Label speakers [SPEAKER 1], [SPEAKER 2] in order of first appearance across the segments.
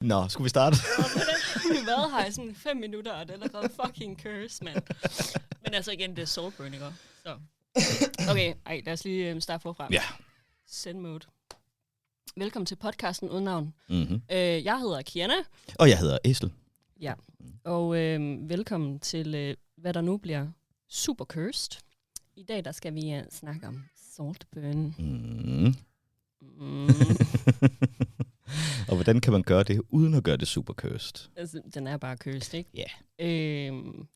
[SPEAKER 1] Nå, skulle vi starte?
[SPEAKER 2] Vi har været her i sådan 5 minutter, og det er allerede fucking curse, mand. Men altså igen, det er Saltburn, ikke? Så. Okay, lad os lige starte forfra.
[SPEAKER 1] Ja.
[SPEAKER 2] Send mode. Velkommen til podcasten uden navn.
[SPEAKER 1] Mm-hmm.
[SPEAKER 2] Jeg hedder Kiana.
[SPEAKER 1] Og jeg hedder Esel.
[SPEAKER 2] Ja, og velkommen til, hvad der nu bliver super cursed. I dag, der skal vi snakke om Saltburn.
[SPEAKER 1] Mm. Og hvordan kan man gøre det, uden at gøre det super cursed?
[SPEAKER 2] Altså, den er bare cursed, ikke?
[SPEAKER 1] Ja.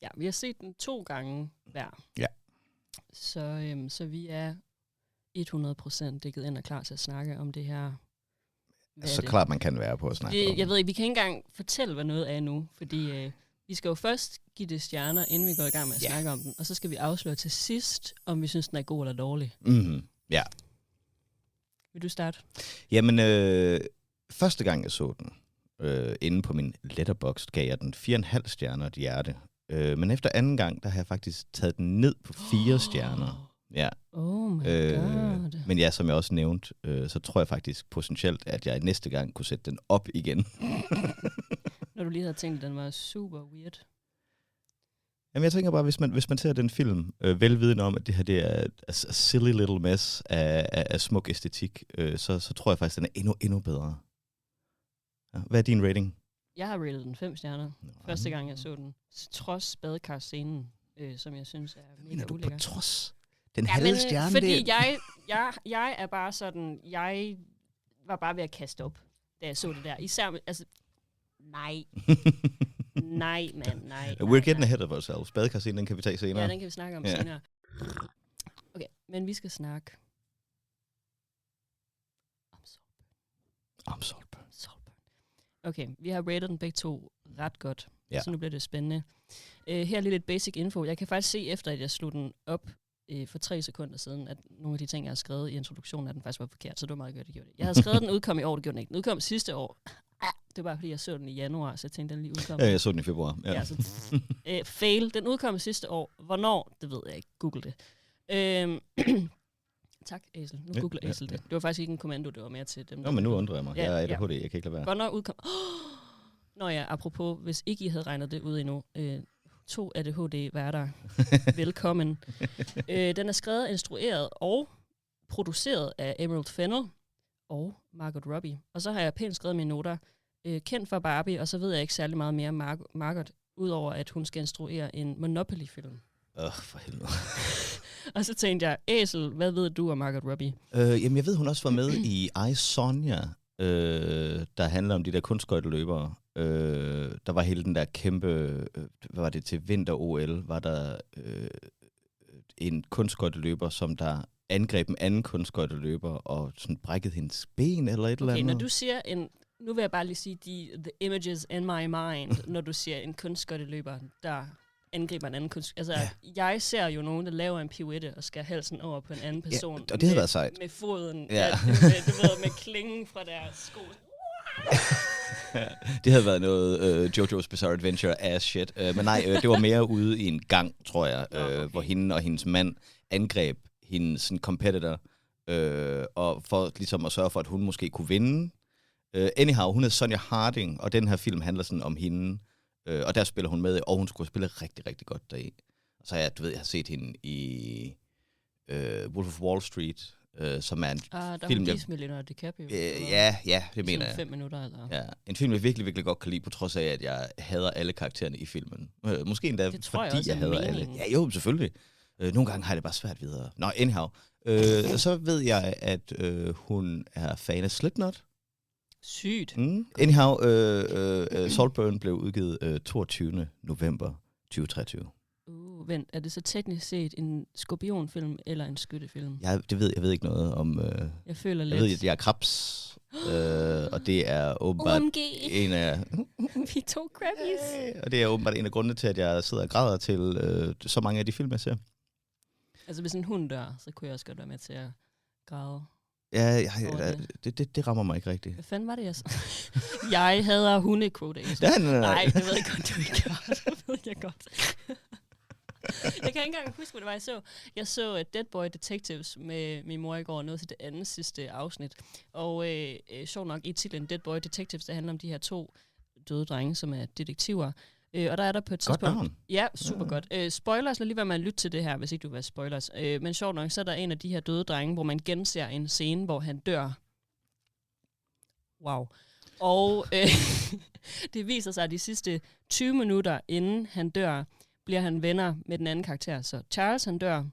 [SPEAKER 2] Ja, vi har set den 2 gange hver.
[SPEAKER 1] Ja.
[SPEAKER 2] Så vi er 100% dækket ind og klar til at snakke om det her.
[SPEAKER 1] Så klart man kan være på at snakke om.
[SPEAKER 2] Jeg ved ikke, vi kan ikke engang fortælle, hvad noget er nu, fordi vi skal jo først give det stjerner, inden vi går i gang med at snakke om den, og så skal vi afsløre til sidst, om vi synes, den er god eller dårlig.
[SPEAKER 1] Mm-hmm. Ja.
[SPEAKER 2] Vil du starte?
[SPEAKER 1] Jamen, første gang jeg så den, inde på min Letterboxd, gav jeg den 4,5 stjerner og et hjerte. Men efter anden gang, der har jeg faktisk taget den ned på 4 stjerner. Ja.
[SPEAKER 2] Oh my god.
[SPEAKER 1] Men ja, som jeg også nævnte, så tror jeg faktisk potentielt, at jeg næste gang kunne sætte den op igen.
[SPEAKER 2] Når du lige havde tænkt, at den var super weird.
[SPEAKER 1] Jamen jeg tænker bare, hvis man ser den film, velvidende om, at det her det er a silly little mess af smuk æstetik, så tror jeg faktisk, den er endnu bedre. Ja, hvad er din rating?
[SPEAKER 2] Jeg har rated den 5 stjerner. Første gang jeg så den. Trods badekarscenen, som jeg synes er mega ulækker.
[SPEAKER 1] På trods? Den halve stjerne
[SPEAKER 2] fordi jeg er bare sådan, jeg var bare ved at kaste op, da jeg så det der. Især, altså, nej, mand, nej.
[SPEAKER 1] We're getting ahead of ourselves. Badekarscenen, den kan vi tage senere.
[SPEAKER 2] Ja, den kan vi snakke om senere. Okay, men vi skal snakke
[SPEAKER 1] om Saltburn.
[SPEAKER 2] Okay, vi har rated den begge to ret godt, så nu bliver det spændende. Her er lige lidt basic info. Jeg kan faktisk se, efter at jeg slog den op for 3 sekunder siden, at nogle af de ting, jeg har skrevet i introduktionen, at den faktisk var forkert, så det var meget godt, at jeg gjorde det. Jeg havde skrevet, den udkom i år, det gjorde den ikke. Den udkom sidste år. Det var bare, fordi jeg så den i januar, så jeg tænkte, den lige udkom.
[SPEAKER 1] Ja, jeg så den i februar. Ja.
[SPEAKER 2] Fail. Den udkom sidste år. Hvornår? Det ved jeg ikke. Google det. Tak, Esel. Nu googler Esel det. Det var faktisk ikke en kommando, det var mere til dem.
[SPEAKER 1] Nå, men nu undrer jeg mig. Jeg er ADHD, jeg kan ikke lade være.
[SPEAKER 2] Hvornår udkom... Nå ja, apropos, hvis ikke I havde regnet det ud endnu. 2 ADHD-værter. Velkommen. Den er skrevet, instrueret og produceret af Emerald Fennell og Margot Robbie. Og så har jeg pænt skrevet mine noter. Kendt for Barbie, og så ved jeg ikke særlig meget mere om Margot, udover at hun skal instruere en Monopoly-film.
[SPEAKER 1] For helvede.
[SPEAKER 2] Og så tænkte jeg, Esel, hvad ved du om Margot Robbie?
[SPEAKER 1] Jamen, jeg ved, hun også var med i I, Sonja, der handler om de der kunstskøjteløbere. Der var hele den der kæmpe, hvad var det, til vinter-OL, var der en kunstskøjteløber, som der angreb en anden kunstskøjteløber og sådan brækkede hendes ben eller et eller andet.
[SPEAKER 2] Når du siger nu vil jeg bare lige sige, the images in my mind, når du siger en kunstskøjteløber, der angriber en anden jeg ser jo nogen, der laver en pirouette og skærer halsen over på en anden person.
[SPEAKER 1] Ja, og det havde været sejt.
[SPEAKER 2] Med foden, du ved, med klingen fra deres sko.
[SPEAKER 1] Det havde været noget JoJo's Bizarre Adventure ass shit. Men nej, det var mere ude i en gang, tror jeg, hvor hende og hendes mand angreb hendes sådan, competitor, og for ligesom at sørge for, at hun måske kunne vinde. Anyhow, hun er Sonja Harding, og den her film handler sådan om hende, og der spiller hun med, og hun skulle spille rigtig, rigtig godt deri. Og så har jeg har set hende i Wolf of Wall Street, som er en film,
[SPEAKER 2] der er Leonardo DiCaprio.
[SPEAKER 1] Ja, det mener jeg.
[SPEAKER 2] 5 minutter, eller?
[SPEAKER 1] Ja, en film, jeg virkelig, virkelig godt kan lide, på trods af, at jeg hader alle karaktererne i filmen. Måske endda, fordi jeg hader alle. Ja, jo, selvfølgelig. Nogle gange har jeg det bare svært videre. Nå, anyhow. Så ved jeg, at hun er fan af Slipknot.
[SPEAKER 2] Sygt.
[SPEAKER 1] Anyhow, Saltburn blev udgivet 22. november 2023.
[SPEAKER 2] Vent, er det så teknisk set en skorpionfilm eller en skyttefilm?
[SPEAKER 1] Jeg ved ikke noget om...
[SPEAKER 2] jeg føler lidt...
[SPEAKER 1] Jeg ved, at jeg er krebs, og det er åbenbart en af...
[SPEAKER 2] Vi tog Krabbies.
[SPEAKER 1] Og det er åbenbart en af grundene til, at jeg sidder og græder til så mange af de film, jeg ser.
[SPEAKER 2] Altså, hvis en hund dør, så kunne jeg også godt være med til at græde.
[SPEAKER 1] Ja, det rammer mig ikke rigtigt.
[SPEAKER 2] Hvad fanden var det, jeg sagde? Jeg hader hunde-quotation. Nej, det ved jeg godt, du ikke gør. Det ved jeg godt. Jeg kan ikke engang huske, hvad det var, jeg så. Jeg så Dead Boy Detectives med min mor i går, og nåede til det andet sidste afsnit. Og sjovt nok i titlen Dead Boy Detectives, der handler om de her 2 døde drenge, som er detektiver. Og der er der på et tidspunkt...
[SPEAKER 1] Godt.
[SPEAKER 2] Ja, super godt. Spoilers, lad lige være med at lytte til det her, hvis ikke du vil have spoilers. Men sjovt nok, så er der en af de her døde drenge, hvor man genser en scene, hvor han dør. Wow. Og det viser sig, at de sidste 20 minutter, inden han dør, bliver han venner med den anden karakter. Så Charles, han dør,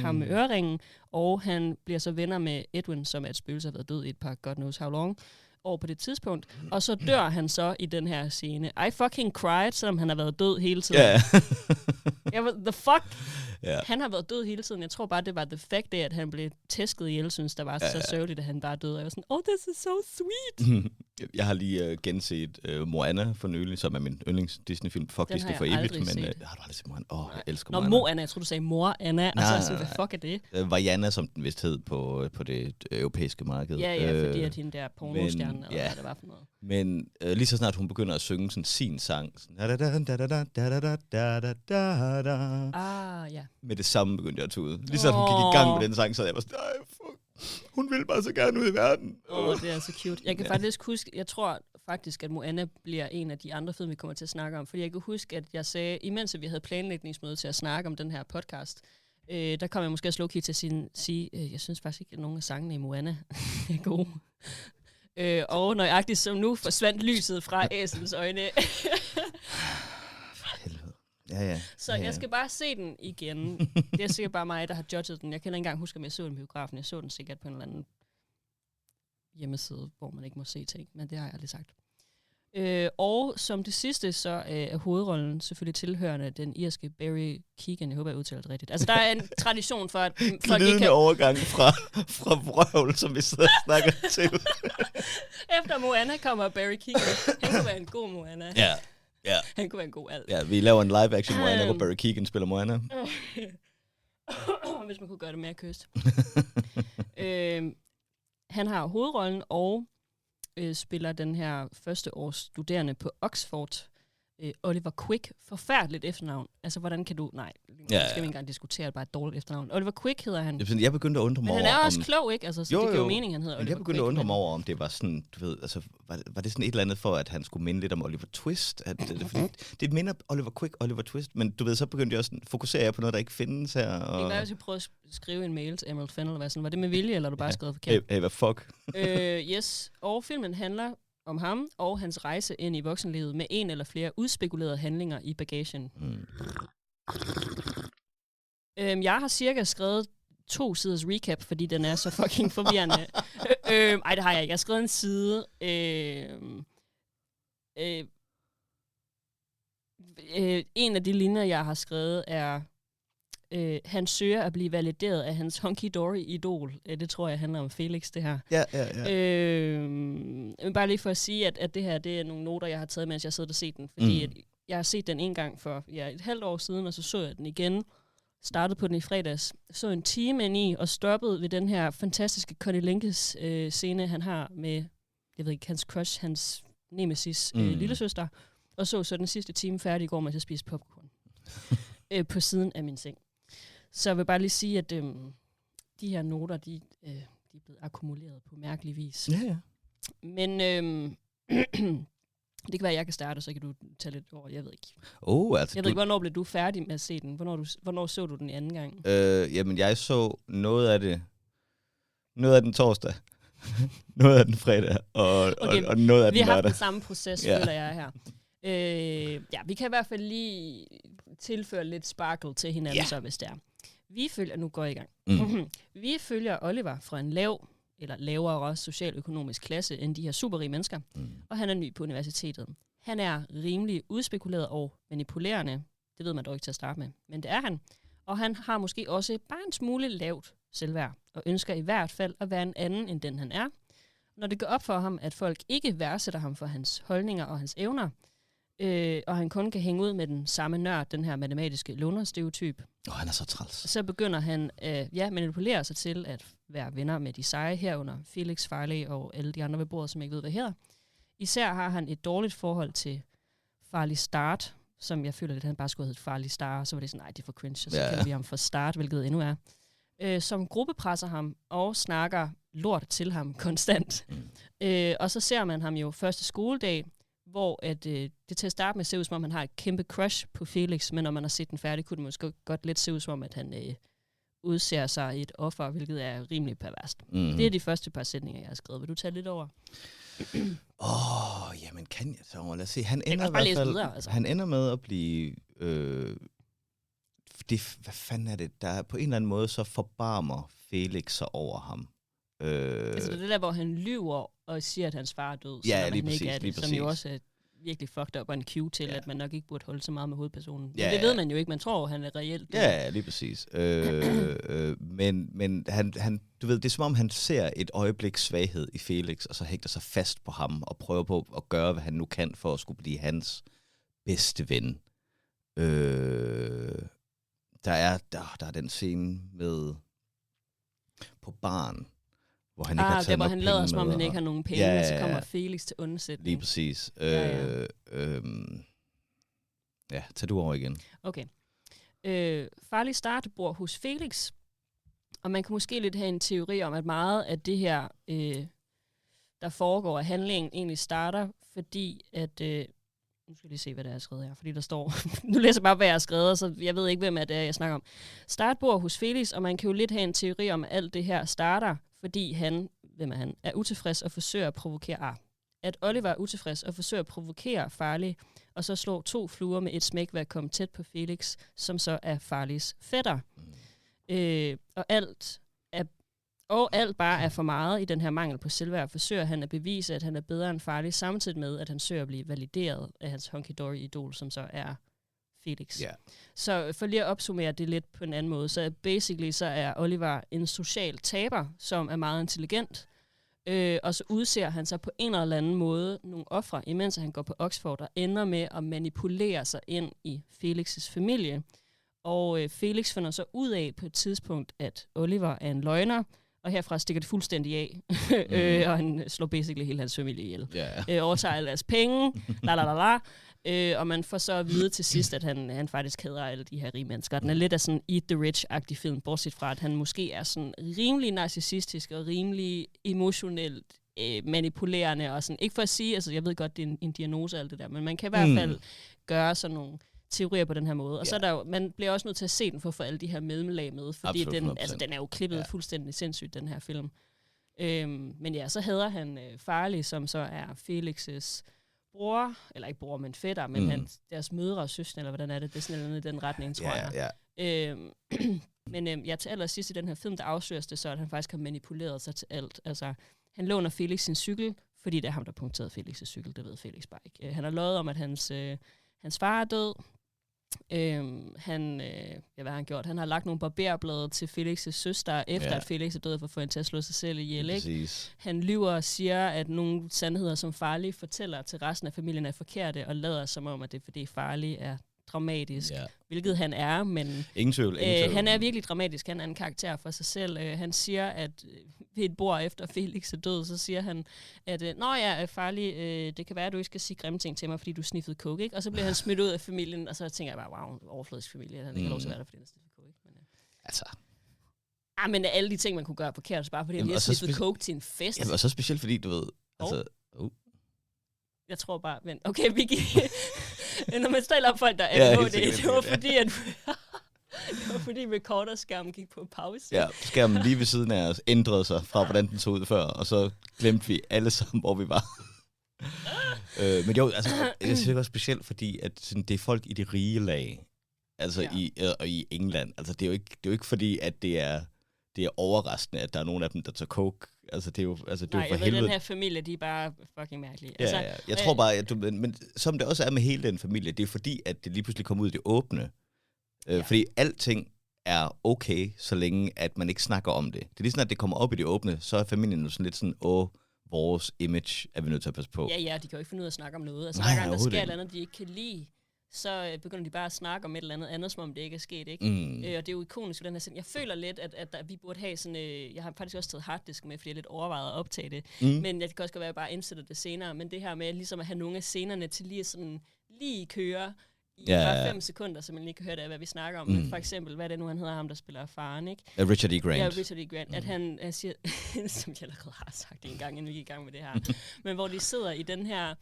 [SPEAKER 2] ham med øreringen, og han bliver så venner med Edwin, som er et spøgelse, har været død i et par God knows how long, over på det tidspunkt. Og så dør han så i den her scene. I fucking cried, selvom han har været død hele tiden.
[SPEAKER 1] Ja.
[SPEAKER 2] The fuck?
[SPEAKER 1] Yeah.
[SPEAKER 2] Han har været død hele tiden. Jeg tror bare, det var the fact, at han blev tæsket ihjel, synes der var så sørgeligt, at han bare døde. Og jeg var sådan, this is so sweet.
[SPEAKER 1] Jeg har lige genset Moana for nylig, som er min yndlings Disney-film. Fuck Disney for evigt, men har du aldrig set Moana? Jeg elsker Moana.
[SPEAKER 2] Moana, jeg tror du sagde Mor Anna. Altså, hvad fuck er det?
[SPEAKER 1] Vajana, som den vist hed på det europæiske marked.
[SPEAKER 2] Ja, fordi at hende der pornostjerne, eller hvad det var for noget.
[SPEAKER 1] Men lige så snart hun begynder at synge sådan sin sang,
[SPEAKER 2] Ja.
[SPEAKER 1] med det samme begyndte jeg at tude. Lige så hun gik i gang med den sang, så jeg var sådan, fuck, hun vil bare så gerne ud i verden.
[SPEAKER 2] Det er så cute. Jeg kan faktisk huske, jeg tror faktisk, at Moana bliver en af de andre film, vi kommer til at snakke om. Fordi jeg kan huske, at jeg sagde, imens vi havde planlægningsmøde til at snakke om den her podcast, der kom jeg måske også low-key til at sige, jeg synes faktisk ikke, at nogen af sangene i Moana er gode. Og nøjagtigt som nu forsvandt lyset fra æsens øjne.
[SPEAKER 1] Ja.
[SPEAKER 2] Så jeg skal bare se den igen. Det er sikkert bare mig, der har judget den. Jeg kan ikke engang huske, om jeg så den i biografen. Jeg så den sikkert på en eller anden hjemmeside, hvor man ikke må se ting. Men det har jeg aldrig sagt. Og som det sidste, så er hovedrollen selvfølgelig tilhørende den irske Barry Keoghan. Jeg håber, jeg udtaler det rigtigt. Altså, der er en tradition for, at folk ikke kan...
[SPEAKER 1] overgang fra vrøvl, som vi sidder og snakker til.
[SPEAKER 2] Efter Moana kommer Barry Keoghan. Han kunne være en god Moana.
[SPEAKER 1] Ja.
[SPEAKER 2] Han kunne være en god alt.
[SPEAKER 1] Ja, vi laver en live-action Moana, hvor Barry Keoghan spiller Moana.
[SPEAKER 2] Hvis man kunne gøre det mere kyst. Han har hovedrollen og spiller den her førsteårs studerende på Oxford, Oliver Quick. Forfærdeligt efternavn. Altså, hvordan kan du... Nej, skal vi ikke engang diskutere, det bare et dårligt efternavn. Oliver Quick hedder han.
[SPEAKER 1] Jeg begyndte at undre mig over...
[SPEAKER 2] Men han er også klog, ikke? Altså, så det giver jo mening, han hedder Oliver Quick.
[SPEAKER 1] Jeg begyndte at undre mig over, om det var sådan, du ved, altså, var det sådan et eller andet for, at han skulle minde lidt om Oliver Twist? Det minder Oliver Quick, Oliver Twist, men du ved, så begyndte jeg også at fokusere på noget, der ikke findes her. Og... Det
[SPEAKER 2] kan være, hvis jeg prøver at skrive en mail til Emerald Fennell, hvad sådan, var det med vilje, eller har du bare skrevet forkert?
[SPEAKER 1] Hey, hvad fuck?
[SPEAKER 2] Yes, og filmen handler om ham og hans rejse ind i voksenlivet med en eller flere udspekulerede handlinger i bagagen. Jeg har cirka skrevet 2 siders recap, fordi den er så fucking forvirrende. Ej, det har jeg ikke. Jeg har skrevet en side. En af de linjer, jeg har skrevet, er han søger at blive valideret af hans hunky-dory-idol. Det tror jeg handler om Felix, det her.
[SPEAKER 1] Ja.
[SPEAKER 2] Bare lige for at sige, at det her, det er nogle noter, jeg har taget, mens jeg sidder og set den. Fordi at jeg har set den en gang for et halvt år siden, og så jeg den igen. Startede på den i fredags. Så en time ind i, og stoppede ved den her fantastiske Connie Linkes scene, han har med, jeg ved ikke, hans crush, hans nemesis lillesøster. Og så den sidste time færdig i går, mens jeg spiste popcorn. På siden af min seng. Så jeg vil bare lige sige, at de her noter, de er blevet akkumuleret på mærkelig vis.
[SPEAKER 1] Ja.
[SPEAKER 2] Men det kan være, at jeg kan starte, så kan du tage lidt over. Jeg ved ikke. Jeg ved ikke, hvornår blev du færdig med at se den? Hvornår så du den i anden gang?
[SPEAKER 1] Jamen, jeg så noget af den torsdag. Noget af den fredag. Og noget af den lørdag.
[SPEAKER 2] Vi har haft den samme proces, føler jeg her. Vi kan i hvert fald lige tilføre lidt sparkle til hinanden, så hvis det er. Vi følger, nu går jeg i gang. Vi følger Oliver fra en lav, eller lavere også socialøkonomisk klasse end de her superrige mennesker, og han er ny på universitetet. Han er rimelig udspekuleret og manipulerende, det ved man dog ikke til at starte med, men det er han. Og han har måske også bare en smule lavt selvværd, og ønsker i hvert fald at være en anden end den han er. Når det går op for ham, at folk ikke værdsætter ham for hans holdninger og hans evner, og han kun kan hænge ud med den samme nørd, den her matematiske loner-stereotyp.
[SPEAKER 1] Han er så træls.
[SPEAKER 2] Så begynder han manipulere sig til at være venner med de seje herunder, Felix, Farley og alle de andre ved bordet, som jeg ikke ved, hvad hedder. Især har han et dårligt forhold til Farley Start, som jeg føler lidt, han bare skulle have heddet Farlig Star, og så var det sådan, nej, det er for cringe, og så kalder vi ham for Start, hvilket endnu er. Som gruppepresser ham og snakker lort til ham konstant. Og så ser man ham jo første skoledag, hvor at, det til at starte med ser ud som om, han har et kæmpe crush på Felix, men når man har set den færdig, kunne det måske godt lidt se ud som om, at han udser sig et offer, hvilket er rimelig perverst. Det er de første par sætninger, jeg har skrevet. Vil du tage lidt over?
[SPEAKER 1] Jamen kan jeg tage over? Lad os se. Han ender i hvert fald, videre, altså. Han ender med at blive... hvad fanden er det? Der på en eller anden måde, så forbarmer Felix sig over ham.
[SPEAKER 2] Altså det der, hvor han lyver og siger, at hans far er død,
[SPEAKER 1] ja,
[SPEAKER 2] så
[SPEAKER 1] lige
[SPEAKER 2] han
[SPEAKER 1] præcis,
[SPEAKER 2] ikke er det,
[SPEAKER 1] lige
[SPEAKER 2] som
[SPEAKER 1] præcis.
[SPEAKER 2] Jo også er virkelig fucked up og en cue til, at man nok ikke burde holde så meget med hovedpersonen. Men
[SPEAKER 1] ja,
[SPEAKER 2] det ved man jo ikke, man tror, han er reelt.
[SPEAKER 1] Ja, lige præcis. Men han, du ved, det er som om, han ser et øjeblik svaghed i Felix, og så hægter sig fast på ham, og prøver på at gøre, hvad han nu kan, for at skulle blive hans bedste ven. Der er den scene med på baren, hvor han ikke har taget
[SPEAKER 2] hvor han lader, som om han
[SPEAKER 1] og
[SPEAKER 2] ikke har nogen penge, og så kommer Felix til undsætning.
[SPEAKER 1] Lige præcis. Tag du over igen.
[SPEAKER 2] Okay. Farlig Start bor hos Felix, og man kan måske lidt have en teori om, at meget af det her, der foregår af handlingen, egentlig starter, fordi at... nu skal jeg lige se, hvad der er skrevet her, fordi der står... nu læser jeg bare, hvad jeg har skrevet, så jeg ved ikke, hvem det er, jeg snakker om. Start bor hos Felix, og man kan jo lidt have en teori om, at alt det her starter, fordi han, hvem er han, er utilfreds og forsøger at provokere... At Oliver er utilfreds og forsøger at provokere Farlig, og så slår 2 fluer med et smæk ved at komme tæt på Felix, som så er Farligs fætter. Og alt bare er for meget i den her mangel på selvværd, forsøger han at bevise, at han er bedre end Farlig, samtidig med, at han søger at blive valideret af hans hunky-dory-idol, som så er Felix.
[SPEAKER 1] Yeah.
[SPEAKER 2] Så for lige at opsummere det lidt på en anden måde, så basically så er Oliver en social taber, som er meget intelligent, og så udser han sig på en eller anden måde nogle ofre, imens han går på Oxford og ender med at manipulere sig ind i Felix' familie. Og Felix finder så ud af på et tidspunkt, at Oliver er en løgner, og herfra stikker det fuldstændig af, og han slår basically hele hans familie ihjel. Overtager alle deres penge, og man får så at vide til sidst, at han faktisk hader alle de her rige mennesker. Den er lidt af sådan Eat the Rich-agtig film, bortset fra, at han måske er sådan rimelig narcissistisk og rimelig emotionelt manipulerende, og sådan, ikke for at sige, altså jeg ved godt, det er en diagnose alt det der, men man kan i hvert fald gøre sådan nogle teorier på den her måde. Og så er der jo, man bliver også nødt til at se den for at få alle de her mellemlag med, fordi den er jo klippet fuldstændig sindssygt, den her film. Men ja, så hader han Farlig, som så er Felix' bror, eller ikke bror, men fætter, men deres mødre og søster, eller hvordan er det? Det er sådan noget i den retning, tror jeg. Men til allersidst i den her film, der afsløres det så, at han faktisk har manipuleret sig til alt. Altså, han låner Felix sin cykel, fordi det er ham, der punkterede Felix' cykel, det ved Felix bare ikke. Han har løjet om, at hans far er død. Hvad har han gjort? Han har lagt nogle barberblade til Felix' søster, efter at Felix er død, for at få hende til at slå sig selv ihjel. Ikke? Han lyver og siger, at nogle sandheder, som Farlig fortæller til resten af familien, er forkerte, og lader som om, at det er fordi Farlig er dramatisk, hvilket han er, men
[SPEAKER 1] ingen tvivl.
[SPEAKER 2] Han er virkelig dramatisk. Han er en karakter for sig selv. Han siger, at ved et bord efter Felix er død, så siger han, at Farlig, det kan være, at du ikke skal sige grimme ting til mig, fordi du sniffede coke, ikke? Og så bliver han smidt ud af familien, og så tænker jeg bare, wow, overfladisk familie, han ikke har lov til at være der, fordi han sniffede coke, ikke? Men alle de ting, man kunne gøre forkert, så bare fordi han lige har sniffet coke til en fest.
[SPEAKER 1] Jamen, og så specielt fordi, du ved,
[SPEAKER 2] Jeg tror bare, men okay, Vicky, når man stiller op folk, der er ADHD, det var fordi, at det var fordi recorderskærmen gik på pause.
[SPEAKER 1] Ja, skærmen lige ved siden af os ændrede sig fra, hvordan den så ud før, og så glemte vi alle sammen, hvor vi var. Men jo, altså, jeg synes det var specielt, fordi at, sådan, det er folk i det rige lag, altså i England. Altså, det er jo ikke fordi, at det er overraskende, at der er nogen af dem, der tager coke. Altså, det er jo, for helvede.
[SPEAKER 2] Den her familie, de er bare fucking mærkelige.
[SPEAKER 1] Ja, ja. Jeg tror bare, at men som det også er med hele den familie, det er fordi, at det lige pludselig kommer ud i det åbne. Fordi alting er okay, så længe at man ikke snakker om det. Det er lige sådan, at det kommer op i det åbne, så er familien jo sådan lidt sådan, vores image er vi nødt til at passe på.
[SPEAKER 2] Ja, de kan jo ikke finde ud af at snakke om noget. Altså, hver gang der sker et eller andet, de ikke kan lide, så begynder de bare at snakke om et eller andet, som om det ikke er sket, ikke? Og det er jo ikonisk i den her scene. Jeg føler lidt, at vi burde have sådan... jeg har faktisk også taget harddisk med, fordi jeg er lidt overvejet at optage det. Men jeg kan også godt være, at jeg bare indsætter det senere. Men det her med ligesom at have nogle af scenerne til lige køre bare 5 sekunder, så man lige kan høre det, hvad vi snakker om. Men for eksempel, hvad er det nu, han hedder, ham der spiller faren, ikke?
[SPEAKER 1] Richard E. Grant.
[SPEAKER 2] Ja, Richard E. Grant. At han siger, som jeg allerede har sagt en gang, inden vi gik i gang med det her, men hvor de sidder i den her,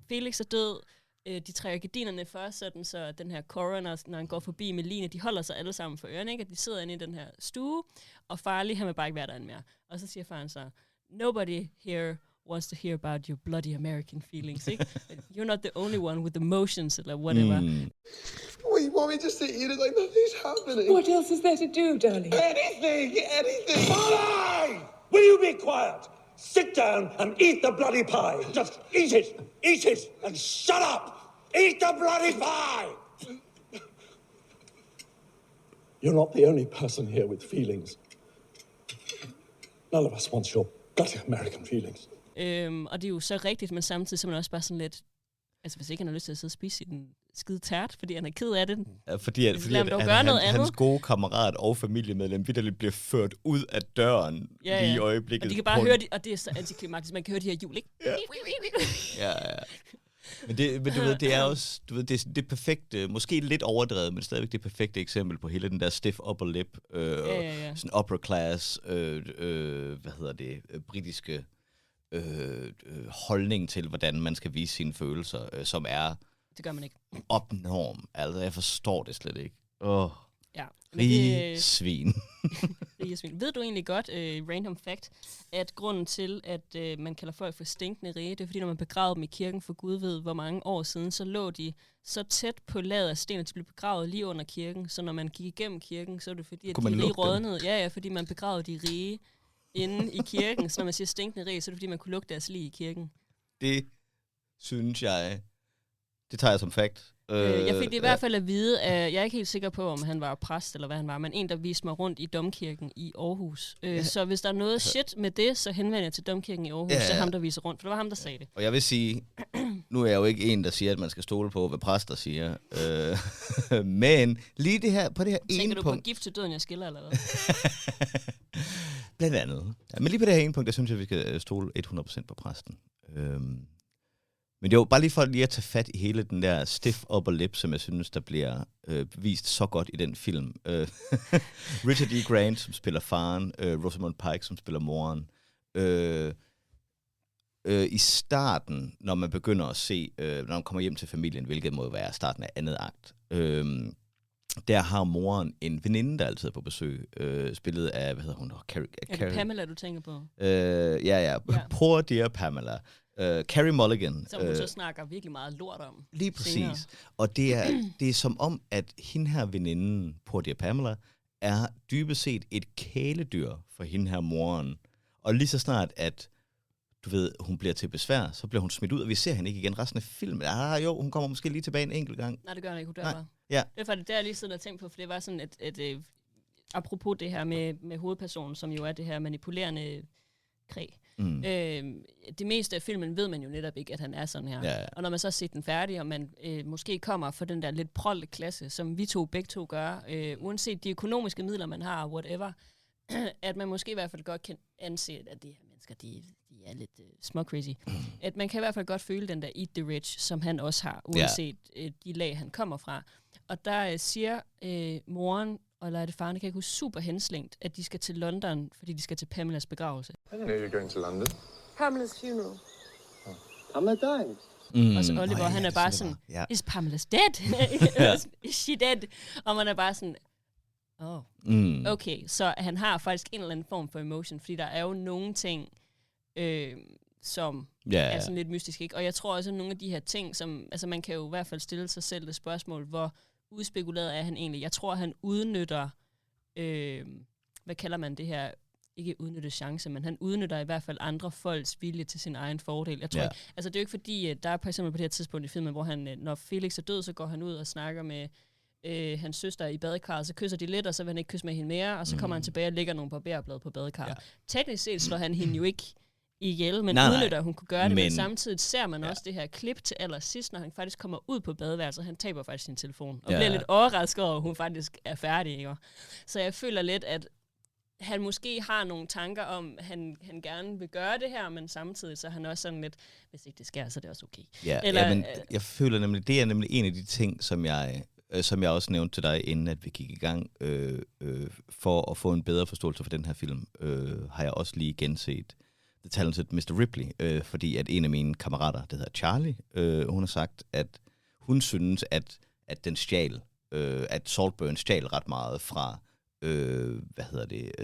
[SPEAKER 2] Felix er død, de trækker gardinerne først, sådan, så den her coroner, når han går forbi med Line, de holder sig alle sammen for ørerne, ikke? At de sidder inde i den her stue, og Farley, han vil bare ikke være derinde mere. Og så siger faren så, nobody here wants to hear about your bloody American feelings, ikke? You're not the only one with emotions, or whatever.
[SPEAKER 3] Well, you want me just to eat it like nothing's happening?
[SPEAKER 4] What else is there to do, darling?
[SPEAKER 3] Anything!
[SPEAKER 5] Farley! Will you be quiet? Sit down and eat the bloody pie. Just eat it, and shut up! Eat the bloody pie! You're not the only person here with feelings. None of us wants your bloody American feelings.
[SPEAKER 2] Og det er jo så rigtigt, men samtidig så er man også bare sådan lidt, altså hvis ikke han har lyst til at sidde og spise den skide tært, fordi han er ked af det.
[SPEAKER 1] Ja, fordi hans gode kammerat og familiemedlem vitterligt bliver ført ud af døren lige i øjeblikket.
[SPEAKER 2] Og de kan bare høre det, og det er så antiklimaktisk, man kan høre de her hjul, ikke?
[SPEAKER 1] Ja. Men du ved, det er også, du ved, det er det perfekte, måske lidt overdrevet, men stadigvæk det perfekte eksempel på hele den der stiff upper lip, sådan upper class, britiske holdning til, hvordan man skal vise sine følelser, som er...
[SPEAKER 2] Det gør man ikke.
[SPEAKER 1] Abnorm. Altså, jeg forstår det slet ikke.
[SPEAKER 2] Ja.
[SPEAKER 1] Rige svin.
[SPEAKER 2] Rige svin. Ved du egentlig godt, random fact, at grunden til, at man kalder folk for stinkende rige, det er fordi, når man begravede dem i kirken for Gud ved, hvor mange år siden, så lå de så tæt på laget af sten, at de blev begravet lige under kirken. Så når man gik igennem kirken, så er det fordi, at de rige rådnede. Ja, fordi man begravede de rige inde i kirken. Så når man siger stinkende rige, så er det fordi, man kunne lugte deres lig i kirken.
[SPEAKER 1] Det synes jeg... Det tager jeg som fact.
[SPEAKER 2] Jeg fik det i hvert fald at vide, at jeg er ikke helt sikker på, om han var præst eller hvad han var, men en, der viste mig rundt i Domkirken i Aarhus. Så hvis der er noget shit med det, så henvender jeg til Domkirken i Aarhus, så ham, der viser rundt, for det var ham, der sagde det.
[SPEAKER 1] Og jeg vil sige, nu er jeg jo ikke en, der siger, at man skal stole på, hvad præster siger. Men lige det her, på det her ene punkt...
[SPEAKER 2] Tænker du på gift til døden, jeg skiller eller hvad?
[SPEAKER 1] Blandt andet. Ja, men lige på det her ene punkt, der synes jeg, vi skal stole 100% på præsten. Men det er jo bare lige for lige at tage fat i hele den der stiff upper lip, som jeg synes, der bliver vist så godt i den film. Richard E. Grant, som spiller faren, Rosamund Pike, som spiller moren. I starten, når man begynder at se, når man kommer hjem til familien, hvilket må være starten af andet akt, der har moren en veninde, der altid er på besøg, spillet af, hvad hedder hun?
[SPEAKER 2] Er det Pamela, du tænker på?
[SPEAKER 1] Ja. Poor dear Pamela. Carey Mulligan.
[SPEAKER 2] Som hun så snakker virkelig meget lort om.
[SPEAKER 1] Lige præcis. Senere. Og det er som om, at hende her veninden, Poor dear Pamela, er dybest set et kæledyr for hende her moren. Og lige så snart, at du ved, hun bliver til besvær, så bliver hun smidt ud, og vi ser hende ikke igen resten af filmen. Jo, hun kommer måske lige tilbage en enkelt gang.
[SPEAKER 2] Nej, det gør hun ikke, hun dør bare. Ja. Det er faktisk det, jeg lige sidder og tænkt på, for det var sådan, at apropos det her med hovedpersonen, som jo er det her manipulerende kræg. Det meste af filmen ved man jo netop ikke, at han er sådan her. Ja. Og når man så har set den færdig, og man måske kommer fra den der lidt prolte klasse, som vi begge to gør, uanset de økonomiske midler, man har, whatever, at man måske i hvert fald godt kan anse, at de her mennesker, de er lidt små-crazy. At man kan i hvert fald godt føle den der eat the rich, som han også har, uanset de lag, han kommer fra. Og der siger moren, eller er det faren, kan ikke huske, super henslængt, at de skal til London, fordi de skal til Pamelas begravelse.
[SPEAKER 3] I didn't know you were going to London.
[SPEAKER 4] Pamela's funeral.
[SPEAKER 3] Oh. Pamela died?
[SPEAKER 2] Og så Oliver, han er bare sådan, is Pamela's dead? Is she dead? Og man er bare sådan, okay, så han har faktisk en eller anden form for emotion, fordi der er jo nogle ting, som er sådan lidt mystisk, ikke? Og jeg tror også, at nogle af de her ting, som, altså man kan jo i hvert fald stille sig selv det spørgsmål, hvor udspekuleret er han egentlig. Jeg tror, han udnytter, hvad kalder man det her, ikke udnytte chance, men han udnytter i hvert fald andre folks vilje til sin egen fordel. Jeg tror ikke, altså det er jo ikke fordi, der er for eksempel på det her tidspunkt i filmen, hvor han, når Felix er død, så går han ud og snakker med hans søster i badekarret, så kysser de lidt, og så vil han ikke kysse med hende mere, og så kommer han tilbage og lægger nogle barberblad på badekarret. Ja. Teknisk set slår han hende jo ikke ihjel, men udnytter, at hun kunne gøre det, men samtidig ser man også det her klip til allersidst, når han faktisk kommer ud på badeværelset, han taber faktisk sin telefon, og bliver lidt overrasket over, at hun faktisk er færdig, ikke? Så jeg føler lidt, at han måske har nogle tanker om, at han gerne vil gøre det her, men samtidig så er han også sådan lidt, hvis ikke det sker, så er det også okay.
[SPEAKER 1] Ja, men jeg føler nemlig, det er nemlig en af de ting, som jeg også nævnte til dig, inden at vi gik i gang, for at få en bedre forståelse for den her film, har jeg også lige genset The Talented Mr. Ripley, fordi at en af mine kammerater, der hedder Charlie, hun har sagt, at hun synes, at den stjal, at Saltburn stjal ret meget fra,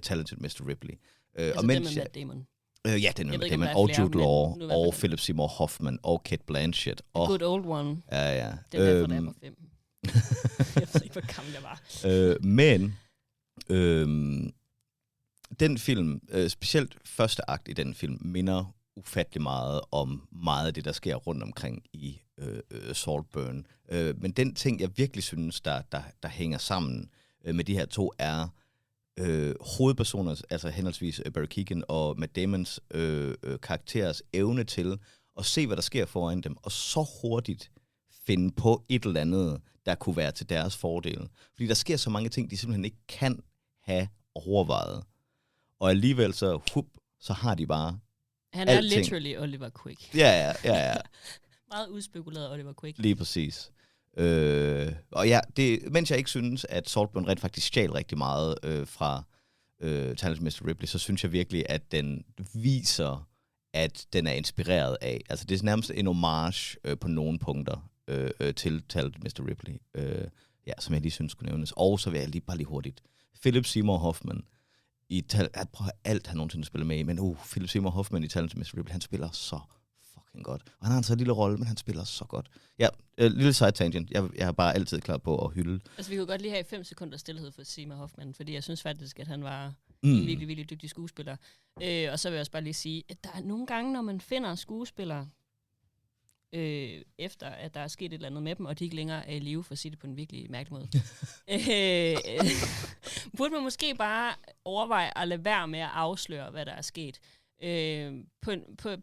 [SPEAKER 1] Talented Mr. Ripley.
[SPEAKER 2] Altså og mens Matt Damon.
[SPEAKER 1] Ja, den med Matt Damon, og Jude Law, og Philip Seymour Hoffman, og Cate Blanchett.
[SPEAKER 2] The good old one.
[SPEAKER 1] Ja.
[SPEAKER 2] Den der, der var 5. Jeg ved ikke, hvor gammel jeg var.
[SPEAKER 1] Men den film, specielt første akt i den film, minder ufattelig meget om meget af det, der sker rundt omkring i Saltburn. Men den ting, jeg virkelig synes, der hænger sammen med de her to, er hovedpersoner, altså henholdsvis Barry Keoghan og Matt Damons karakterers evne til at se, hvad der sker foran dem, og så hurtigt finde på et eller andet, der kunne være til deres fordel. Fordi der sker så mange ting, de simpelthen ikke kan have overvejet. Og alligevel så har de bare
[SPEAKER 2] han
[SPEAKER 1] alting.
[SPEAKER 2] Er literally Oliver Quick.
[SPEAKER 1] Ja.
[SPEAKER 2] Meget udspekuleret Oliver Quick.
[SPEAKER 1] Lige præcis. Og ja, mens jeg ikke synes, at Saltburn rent faktisk stjal rigtig meget fra Talented Mr. Ripley, så synes jeg virkelig, at den viser, at den er inspireret af. Altså det er nærmest en homage på nogle punkter til Talented Mr. Ripley, som jeg lige synes skulle nævnes. Og så vil jeg bare lige hurtigt. Philip Seymour Hoffman, jeg prøver alt, han nogensinde spiller med i, men Philip Seymour Hoffman i Talented Mr. Ripley, han spiller så fucking godt. Og han har en så lille rolle, men han spiller så godt. Ja, lille side tangent. Jeg er bare altid klar på at hylde.
[SPEAKER 2] Altså, vi kunne godt lige have 5 sekunder stillhed for Seymour Hoffman, fordi jeg synes faktisk, at han var en virkelig, virkelig dygtig skuespiller. Og så vil jeg også bare lige sige, at der er nogle gange, når man finder skuespillere, efter at der er sket et eller andet med dem, og de ikke længere er i live, for at sige det på en virkelig mærkelig måde, burde man måske bare overveje at lade være med at afsløre, hvad der er sket.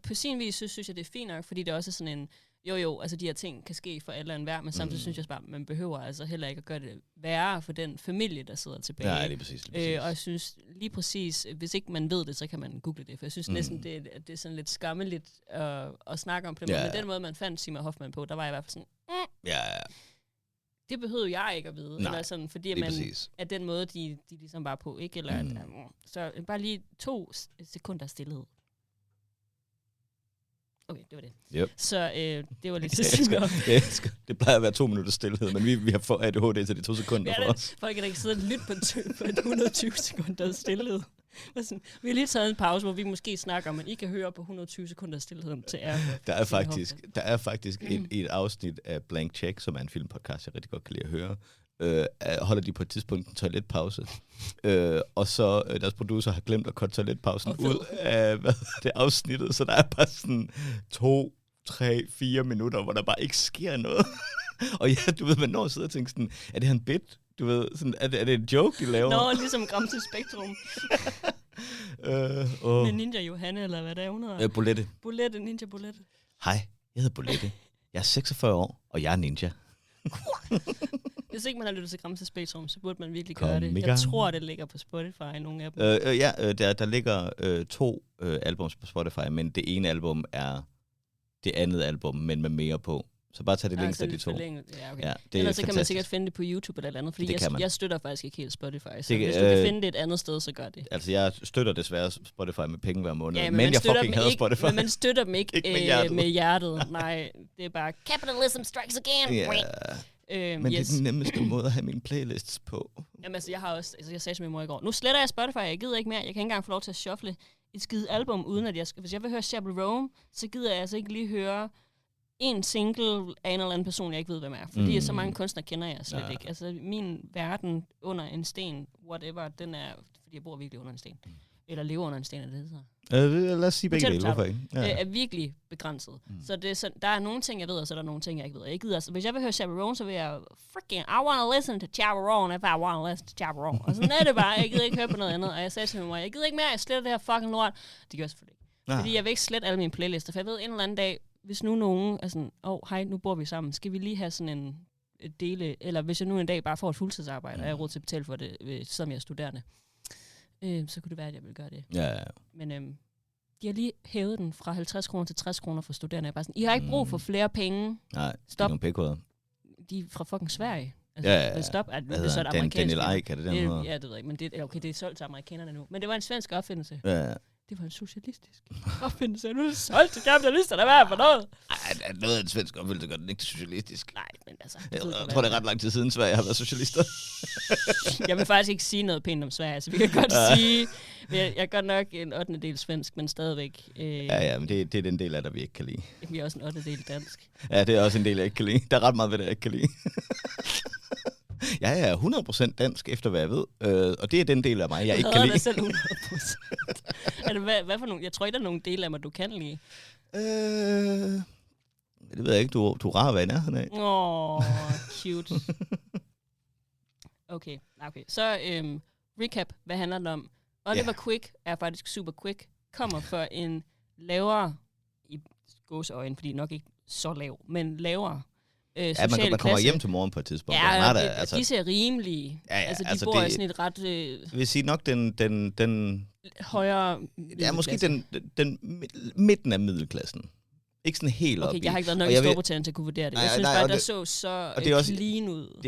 [SPEAKER 2] På sin vis, så synes jeg, det er fint nok, fordi det også er sådan en, altså de her ting kan ske for alle og enhver, men samtidig synes jeg bare, man behøver altså heller ikke at gøre det værre for den familie, der sidder tilbage.
[SPEAKER 1] Ja, lige præcis.
[SPEAKER 2] Og jeg synes lige præcis, hvis ikke man ved det, så kan man google det, for jeg synes næsten, det er sådan lidt skammeligt at snakke om på den måde. Men den måde, man fandt Seymour Hoffman på, der var jeg i hvert fald sådan, det behøvede jeg ikke at vide.
[SPEAKER 1] Nej,
[SPEAKER 2] eller sådan, fordi at den måde, de ligesom var på, ikke? Eller så bare lige 2 sekunder stillhed. Okay, det var det.
[SPEAKER 1] Yep.
[SPEAKER 2] Så det var lidt til sidst.
[SPEAKER 1] Det plejer at være 2 minutter stillhed, men vi har fået ADHD til de 2 sekunder for os.
[SPEAKER 2] Folk kan da ikke sidde og lytte på et 120 sekunder stillhed. Vi har lige taget en pause, hvor vi måske snakker, men I kan høre på 120 sekunder stillhed til jer.
[SPEAKER 1] Der er faktisk et afsnit af Blank Check, som er en filmpodcast, jeg rigtig godt kan lide at høre. Holder de på et tidspunkt en toiletpause. Og så deres producer har glemt at korte toiletpausen ud af det afsnittet, så der er bare sådan 2, 3, 4 minutter, hvor der bare ikke sker noget. Og ja, du ved, man når sidder og tænker sådan, er det her en bit? Du ved, sådan, er det en joke, de laver?
[SPEAKER 2] Nå, ligesom Gramse Spektrum. Med Ninja Johanne, eller hvad der er, hun hedder?
[SPEAKER 1] Bolette.
[SPEAKER 2] Ninja Bolette.
[SPEAKER 1] Hej, jeg hedder Bolette. Jeg er 46 år, og jeg er ninja.
[SPEAKER 2] Hvis ikke man har lyttet til Gramse Spektrum, så burde man virkelig gøre det. Jeg tror, det ligger på Spotify, nogle af dem.
[SPEAKER 1] Der ligger 2 albums på Spotify, men det ene album er det andet album, men med mere på. Så bare tag det længst af de 2.
[SPEAKER 2] Ja, okay.
[SPEAKER 1] Ja,
[SPEAKER 2] ellers så kan man sikkert finde det på YouTube eller andet, fordi jeg støtter faktisk ikke helt Spotify. Så
[SPEAKER 1] det,
[SPEAKER 2] hvis du kan finde det et andet sted, så gør det.
[SPEAKER 1] Altså, jeg støtter desværre Spotify med penge hver måned,
[SPEAKER 2] ja,
[SPEAKER 1] men jeg fucking hader Spotify.
[SPEAKER 2] Men man støtter dem ikke, med hjertet. Nej, det er bare, capitalism strikes again.
[SPEAKER 1] Yeah. Men det er den nemmeste måde at have mine playlists på.
[SPEAKER 2] Jamen altså, jeg sagde til min mor i går, nu sletter jeg Spotify, jeg gider ikke mere, jeg kan ikke engang få lov til at shuffle et skide album, uden at hvis jeg vil høre Chaperone, så gider jeg altså ikke lige høre en single af en eller anden person, jeg ikke ved, hvem er. Fordi så mange kunstnere kender jeg slet ikke. Altså, min verden under en sten, whatever, den er, fordi jeg bor virkelig under en sten. Eller lever under en sten, er det hedder.
[SPEAKER 1] Lad os sige begge dele, hvorfor ikke?
[SPEAKER 2] Er virkelig begrænset. Så der er nogle ting, jeg ved, og så er der nogle ting, jeg ikke ved. Jeg gider, altså, hvis jeg vil høre Chaperone, så vil jeg freaking, I wanna listen to Chaperone if I wanna listen to Chaperone. Og sådan er det bare, jeg gider ikke høre på noget andet. Og jeg sagde til min mor, jeg gider ikke mere, jeg sletter det her fucking lort. Det gør jeg selvfølgelig ikke. Fordi jeg vil ikke slette alle mine playlister, for jeg ved en eller anden dag, hvis nu nogen er sådan, hej, nu bor vi sammen, skal vi lige have sådan en dele, eller hvis jeg nu en dag bare får et fuldtidsarbejde, og jeg har råd til at betale for det, som jeg er studerende, så kunne det være, at jeg ville gøre det.
[SPEAKER 1] Ja.
[SPEAKER 2] Men de har lige hævet den fra 50 kroner til 60 kroner for studerende. Jeg er bare sådan, I har ikke brug for flere penge.
[SPEAKER 1] Nej,
[SPEAKER 2] Stop.
[SPEAKER 1] det er nogle pækkoder.
[SPEAKER 2] De er fra fucking Sverige. Altså,
[SPEAKER 1] Ja.
[SPEAKER 2] Stop.
[SPEAKER 1] Hvad hedder han? Daniel Eik, er det den hedder?
[SPEAKER 2] Ja, det ved jeg ikke, men det er solgt til amerikanerne nu. Men det var en svensk opfindelse.
[SPEAKER 1] Ja.
[SPEAKER 2] Det var en socialistisk opfindelse. Nu er det solgt til kapitalisterne. Hvad er for noget?
[SPEAKER 1] Ej, noget af en svensk opfindelse gør den ikke socialistisk.
[SPEAKER 2] Nej, men altså...
[SPEAKER 1] Jeg tror, det er ret lang tid siden Sverige har været socialister.
[SPEAKER 2] Jeg vil faktisk ikke sige noget pænt om Sverige, så vi kan godt sige... Jeg er godt nok en 8. del svensk, men stadigvæk...
[SPEAKER 1] Ja, men det er den del af det, vi ikke kan lide.
[SPEAKER 2] Vi er også en 8. del dansk.
[SPEAKER 1] Ja, det er også en del, jeg ikke kan lide. Der er ret meget ved det, jeg ikke kan lide. Jeg er 100% dansk, efter hvad jeg ved. Og det er den del af mig, jeg ikke kan lide.
[SPEAKER 2] Jeg selv 100%. Er det, hvad for nogle... Jeg tror ikke, der er nogle dele af mig, du kan lide.
[SPEAKER 1] Det ved jeg ikke. Du er rar at være i nærheden af.
[SPEAKER 2] Cute. Okay. Så recap. Hvad handler det om? Oliver Quick er faktisk super quick. Kommer for en lavere, i gåseøjne, fordi nok ikke så lav, men lavere
[SPEAKER 1] man kommer hjem til morgen på et tidspunkt.
[SPEAKER 2] Ja, de ser rimelige.
[SPEAKER 1] Ja,
[SPEAKER 2] altså, de
[SPEAKER 1] altså
[SPEAKER 2] bor i sådan et ret...
[SPEAKER 1] vil sige nok den
[SPEAKER 2] højere...
[SPEAKER 1] Ja, måske den midten af middelklassen. Ikke sådan helt op i.
[SPEAKER 2] Okay, jeg har ikke været nok i Storbritannien til at kunne vurdere det. Jeg synes bare, der så clean ud.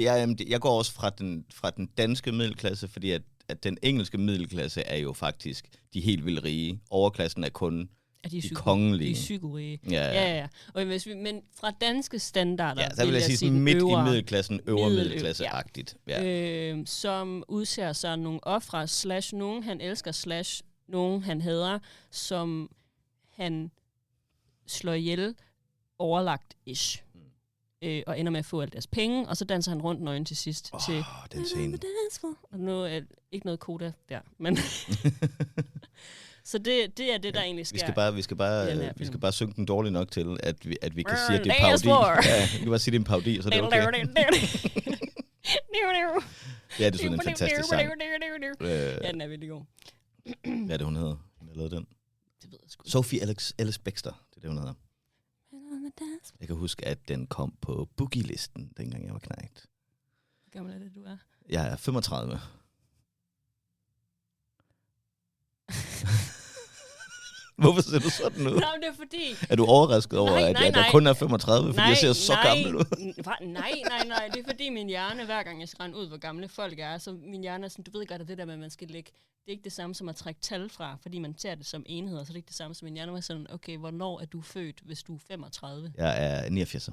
[SPEAKER 1] Jeg går også fra den danske middelklasse, fordi at den engelske middelklasse er jo faktisk de helt vildt rige. Overklassen er kun de kongelige.
[SPEAKER 2] De er psykorige.
[SPEAKER 1] Ja.
[SPEAKER 2] Og men fra danske standarder...
[SPEAKER 1] så vil jeg sige midt i middelklassen, øvre middelklasse-agtigt.
[SPEAKER 2] Ja. Som udser sig nogle ofre, / nogen han elsker, / nogen han hader, som han slår ihjel overlagt-ish. Og ender med at få alle deres penge, og så danser han rundt nøgen til sidst.
[SPEAKER 1] Den scene.
[SPEAKER 2] Og nu er ikke noget koda der, men... Så det er det, der egentlig sker.
[SPEAKER 1] Vi skal bare synge den dårligt nok til, at vi kan sige, at det er en parodi. Ja, vi kan bare sige, at det er en parodi, så det er okay. Ja, det er sådan en fantastisk sang.
[SPEAKER 2] Ja, den er virkelig god.
[SPEAKER 1] Hvad er det, hun hedder? Hun har lavet den.
[SPEAKER 2] Det ved jeg sgu.
[SPEAKER 1] Sophie Ellis Bextor, det er det, hun hedder. Jeg kan huske, at den kom på Boogie-listen, dengang jeg var knægt.
[SPEAKER 2] Hvor gammel er det, du er?
[SPEAKER 1] Jeg er 35. Hvorfor ser du sådan ud?
[SPEAKER 2] Nå, det er fordi...
[SPEAKER 1] Er du overrasket over, at jeg kun er 35, fordi jeg ser så gammel ud?
[SPEAKER 2] Nej. Det er fordi min hjerne, hver gang jeg skal rende ud, hvor gamle folk er, så min hjerne er sådan, du ved godt, at det der med, at man skal lægge... Det er ikke det samme som at trække tal fra, fordi man ser det som enheder, så det er ikke det samme som min hjerne var sådan, okay, hvornår er du født, hvis du er 35?
[SPEAKER 1] Jeg er 89.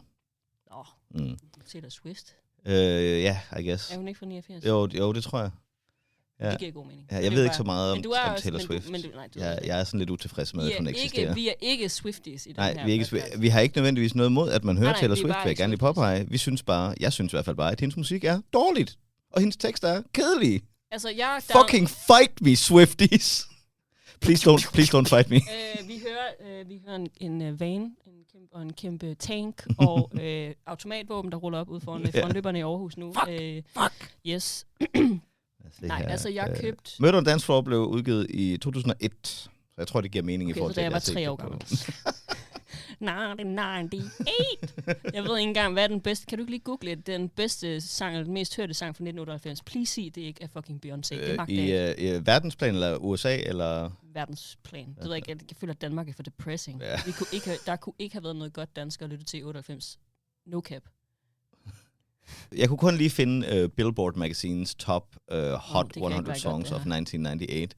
[SPEAKER 2] Taylor Swift?
[SPEAKER 1] Ja, I guess.
[SPEAKER 2] Er hun ikke fra 89?
[SPEAKER 1] Jo, det tror jeg. Ja.
[SPEAKER 2] Det giver god mening.
[SPEAKER 1] Ja, jeg ved ikke så meget om Taylor Swift. Jeg er sådan lidt utilfreds med, at hun eksisterer.
[SPEAKER 2] Vi er ikke Swifties i den her.
[SPEAKER 1] Nej, vi har ikke nødvendigvis noget mod, at man hører Taylor Swift, vil jeg gerne lige påpege. Jeg synes i hvert fald bare, at hendes musik er dårligt, og hendes tekster er kedelige.
[SPEAKER 2] Altså,
[SPEAKER 1] fucking fight me, Swifties! Please don't fight me.
[SPEAKER 2] Vi hører en van, og en kæmpe tank, og automatvåben, der ruller op ud foran løberne i Aarhus nu.
[SPEAKER 1] Fuck!
[SPEAKER 2] Yes. Nej, altså jeg købte...
[SPEAKER 1] Murder on Dance Floor blev udgivet i 2001, så jeg tror, det giver mening i forhold til,
[SPEAKER 2] at jeg var 3 år gammel. 1998. Jeg ved ikke engang, hvad er den bedste... Kan du ikke lige google den bedste sang, eller den mest hørte sang fra 1998? Please sig, det ikke er fucking Beyoncé.
[SPEAKER 1] I verdensplan, eller USA, eller...
[SPEAKER 2] Verdensplan. Det ved jeg ikke. Jeg føler, at Danmark er for depressing. Ja. Der kunne ikke have været noget godt dansk at lytte til i 98. No cap.
[SPEAKER 1] Jeg kunne kun lige finde Billboard Magazines top Hot 100 Songs of 1998.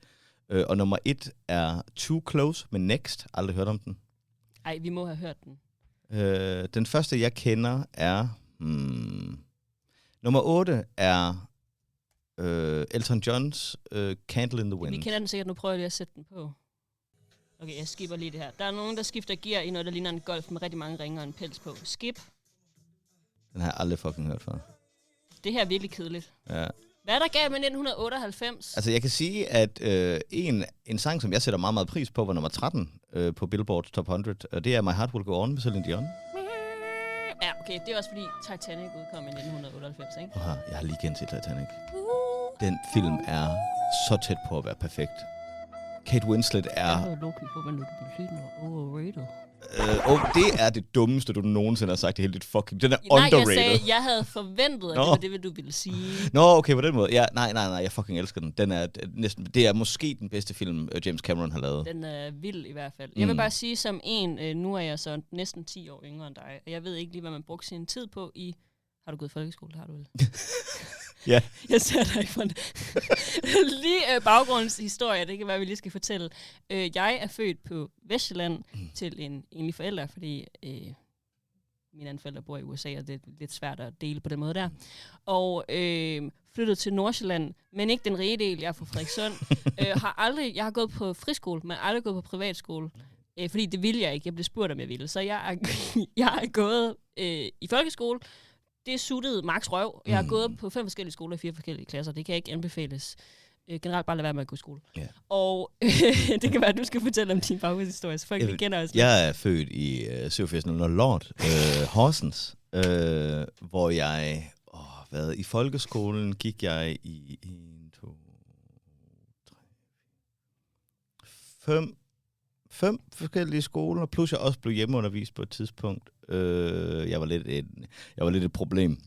[SPEAKER 1] Og nummer 1 er Too Close med Next. Aldrig hørt om den.
[SPEAKER 2] Ej, vi må have hørt den.
[SPEAKER 1] Den første, jeg kender, er... Nummer 8 er Elton Johns Candle in the Wind.
[SPEAKER 2] Vi kender den sikkert, nu prøver jeg lige at sætte den på. Okay, jeg skipper lige det her. Der er nogen, der skifter gear i noget, der ligner en Golf med rigtig mange ringer og en pels på. Skip.
[SPEAKER 1] Den har jeg aldrig fucking hørt før.
[SPEAKER 2] Det her er virkelig kedeligt.
[SPEAKER 1] Ja.
[SPEAKER 2] Hvad er der galt med 1998?
[SPEAKER 1] Altså, jeg kan sige, at en sang, som jeg sætter meget, meget pris på, var nummer 13 på Billboard's Top 100, og det er My Heart Will Go On med Celine Dion.
[SPEAKER 2] Ja, okay. Det er også fordi Titanic udkom i 1998, ikke?
[SPEAKER 1] Jeg har lige genset Titanic. Den film er så tæt på at være perfekt. Kate Winslet er...
[SPEAKER 2] Jeg havde Loki på, men du overrated.
[SPEAKER 1] Det er det dummeste, du nogensinde har sagt i hele dit fucking... Den er underrated.
[SPEAKER 2] Nej, jeg sagde, jeg havde forventet, at det var det, du ville sige.
[SPEAKER 1] Nå, okay, på den måde. Ja, nej, jeg fucking elsker den. Den er næsten... Det er måske den bedste film, James Cameron har lavet.
[SPEAKER 2] Den er vild i hvert fald. Jeg vil bare sige som nu er jeg så næsten 10 år yngre end dig, og jeg ved ikke lige, hvad man brugte sin tid på i... Har du gået i folkeskole? Har du vel?
[SPEAKER 1] Ja.
[SPEAKER 2] Jeg ser dig for lige baggrundshistorie, det kan være, vi lige skal fortælle. Jeg er født på Vestjylland til en enlig forælder, fordi mine andre forældre bor i USA, og det er lidt svært at dele på den måde der. Og flyttet til Nordsjælland, men ikke den rige del, jeg er fra Frederikssund. Jeg har gået på friskole, men aldrig gået på privatskole. Fordi det ville jeg ikke. Jeg blev spurgt, om jeg ville. Så jeg er gået i folkeskole. Det suttede Max røv. Jeg har gået på 5 forskellige skoler i 4 forskellige klasser. Det kan ikke anbefales. Generelt bare lade være med at gå i skole. Yeah. Og det kan være, at du skal fortælle om din baggrundshistorie, så folk kender os.
[SPEAKER 1] Jeg er født i 8700 Lord, Horsens, hvor jeg... I folkeskolen gik jeg i 1, 2, 3, 5 forskellige skoler, plus jeg også blev hjemmeundervist på et tidspunkt. Jeg var lidt et problem.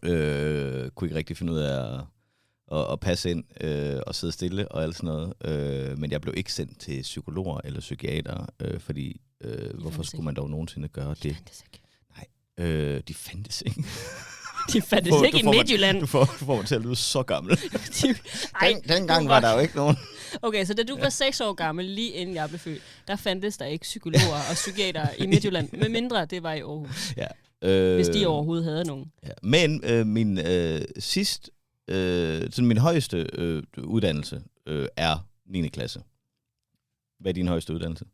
[SPEAKER 1] Kunne ikke rigtig finde ud af at passe ind og sidde stille og alt sådan noget. Men jeg blev ikke sendt til psykologer eller psykiater, fordi hvorfor skulle man dog nogensinde gøre det? Nej, de fandtes ikke.
[SPEAKER 2] De fandtes ikke i Midtjylland.
[SPEAKER 1] Du får mig til at lyde så gammel. Dengang var der jo ikke nogen.
[SPEAKER 2] Okay, så da du var 6 år gammel, lige inden jeg blev født, der fandtes der ikke psykologer og psykiater i Midtjylland, med mindre det var i Aarhus. Ja. Hvis de overhovedet havde nogen.
[SPEAKER 1] Ja. Men min min højeste uddannelse er 9. klasse. Hvad er din højeste uddannelse?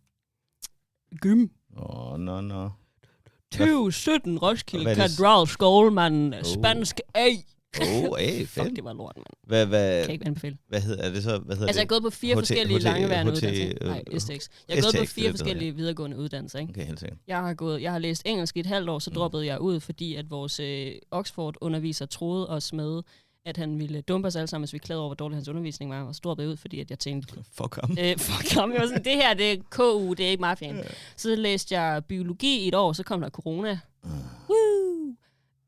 [SPEAKER 2] Gym.
[SPEAKER 1] Nå.
[SPEAKER 2] 2017 Roskilde Katedral Skole, man. Spansk A.
[SPEAKER 1] Fuck,
[SPEAKER 2] det var lort, mand.
[SPEAKER 1] Hvad
[SPEAKER 2] kan ikke anbefale.
[SPEAKER 1] Hvad hedder det så?
[SPEAKER 2] Altså, jeg har gået på 4 forskellige langeværende uddannelser. Nej, STX. Jeg har gået på 4 forskellige videregående uddannelser, ikke?
[SPEAKER 1] Okay, helt sikkert.
[SPEAKER 2] Jeg har læst engelsk i et halvt år, så droppede jeg ud, fordi at vores Oxford-underviser troede os med, at han ville dumpe os alle sammen, hvis vi klagede over, hvor dårlig hans undervisning var, og så droppede jeg ud, fordi at jeg tænkte...
[SPEAKER 1] Fuck ham.
[SPEAKER 2] Fuck ham. Jeg var sådan, det her, det er KU, det er ikke mafiaen. Yeah. Så læste jeg biologi i et år, så kom der corona. Woo!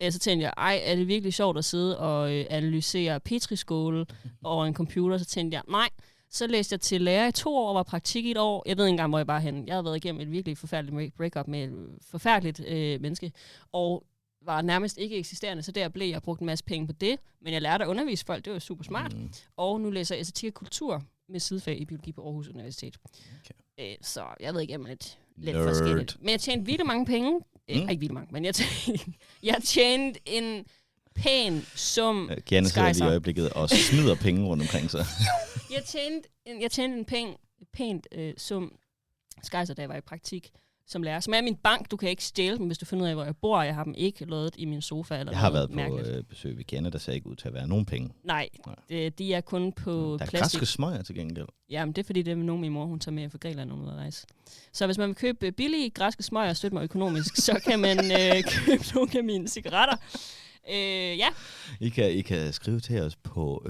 [SPEAKER 2] Så tænkte jeg, er det virkelig sjovt at sidde og analysere petriskåle over en computer? Så tænkte jeg, nej. Så læste jeg til lærer i 2 år og var praktik i et år. Jeg ved ikke engang, hvor jeg var henne. Jeg havde været igennem et virkelig forfærdeligt breakup med et forfærdeligt menneske. Og var nærmest ikke eksisterende, så der blev jeg brugt en masse penge på det. Men jeg lærte at undervise folk, det var super smart. Og nu læser jeg æstetik og kultur med sidefag i biologi på Aarhus Universitet. Okay. Så jeg ved ikke, om det lidt forskelligt. Men jeg tjente vildt mange penge. Ikke vildt mange, men jeg tjente en pæn sum.
[SPEAKER 1] Gianna sidder lige i øjeblikket og smider penge rundt omkring sig.
[SPEAKER 2] jeg tjente en pænt sum skejser, da jeg var i praktik som lærer. Som er min bank. Du kan ikke stjæle dem, hvis du finder ud af, hvor jeg bor. Jeg har dem ikke lovet i min sofa. Eller
[SPEAKER 1] jeg har været på besøg ved Gianna, der ser ikke ud til at være nogen penge.
[SPEAKER 2] Nej. De er kun på
[SPEAKER 1] der er
[SPEAKER 2] plastik.
[SPEAKER 1] græske smøger til gengæld.
[SPEAKER 2] Jamen, det er fordi, det er nogen min mor, hun tager med for Grækenland ud at rejse. Så hvis man vil købe billige græske smøger og støtte mig økonomisk, så kan man købe nogle af mine cigaretter. Ja.
[SPEAKER 1] I kan skrive til os på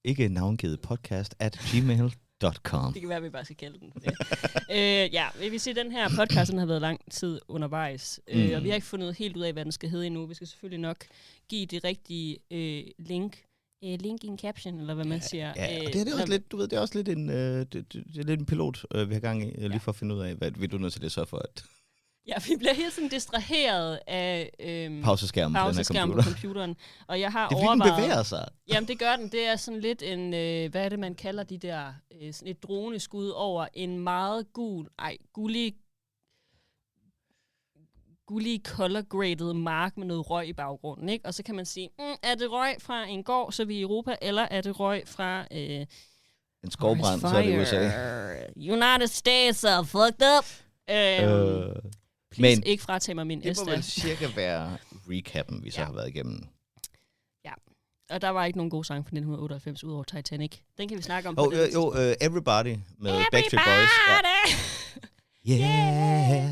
[SPEAKER 1] ikke navngivet podcast@gmail.com.
[SPEAKER 2] Det kan være, at vi bare skal kalde den. Ja, jeg vil sige, at den her podcast har været lang tid undervejs, og vi har ikke fundet helt ud af, hvad den skal hedde endnu. Vi skal selvfølgelig nok give det rigtige link i en caption, eller hvad man siger.
[SPEAKER 1] Ja, og det er også lidt, du ved, det er også lidt en, det er lidt en pilot, vi har gang i, lige for at finde ud af, hvad vi er nødt til det så for, at...
[SPEAKER 2] Ja, vi bliver helt sådan distraheret af
[SPEAKER 1] pauseskærmen
[SPEAKER 2] på computeren. Og jeg har
[SPEAKER 1] det
[SPEAKER 2] overvejet...
[SPEAKER 1] Den bevæger sig.
[SPEAKER 2] Jamen, det gør den. Det er sådan lidt en... hvad er det, man kalder de der... sådan et droneskud over en meget gullig color-graded mark med noget røg i baggrunden, ikke? Og så kan man sige, er det røg fra en gård, så er vi i Europa, eller er det røg fra...
[SPEAKER 1] en skovbrand, så er det USA.
[SPEAKER 2] United States are fucked up. Please, ikke fratage mig min Esta.
[SPEAKER 1] Det må vel cirka være recappen, vi så har været igennem.
[SPEAKER 2] Ja, og der var ikke nogen god sang fra 1998 udover Titanic. Den kan vi snakke om
[SPEAKER 1] på Everybody med Backstreet Boys. Yeah.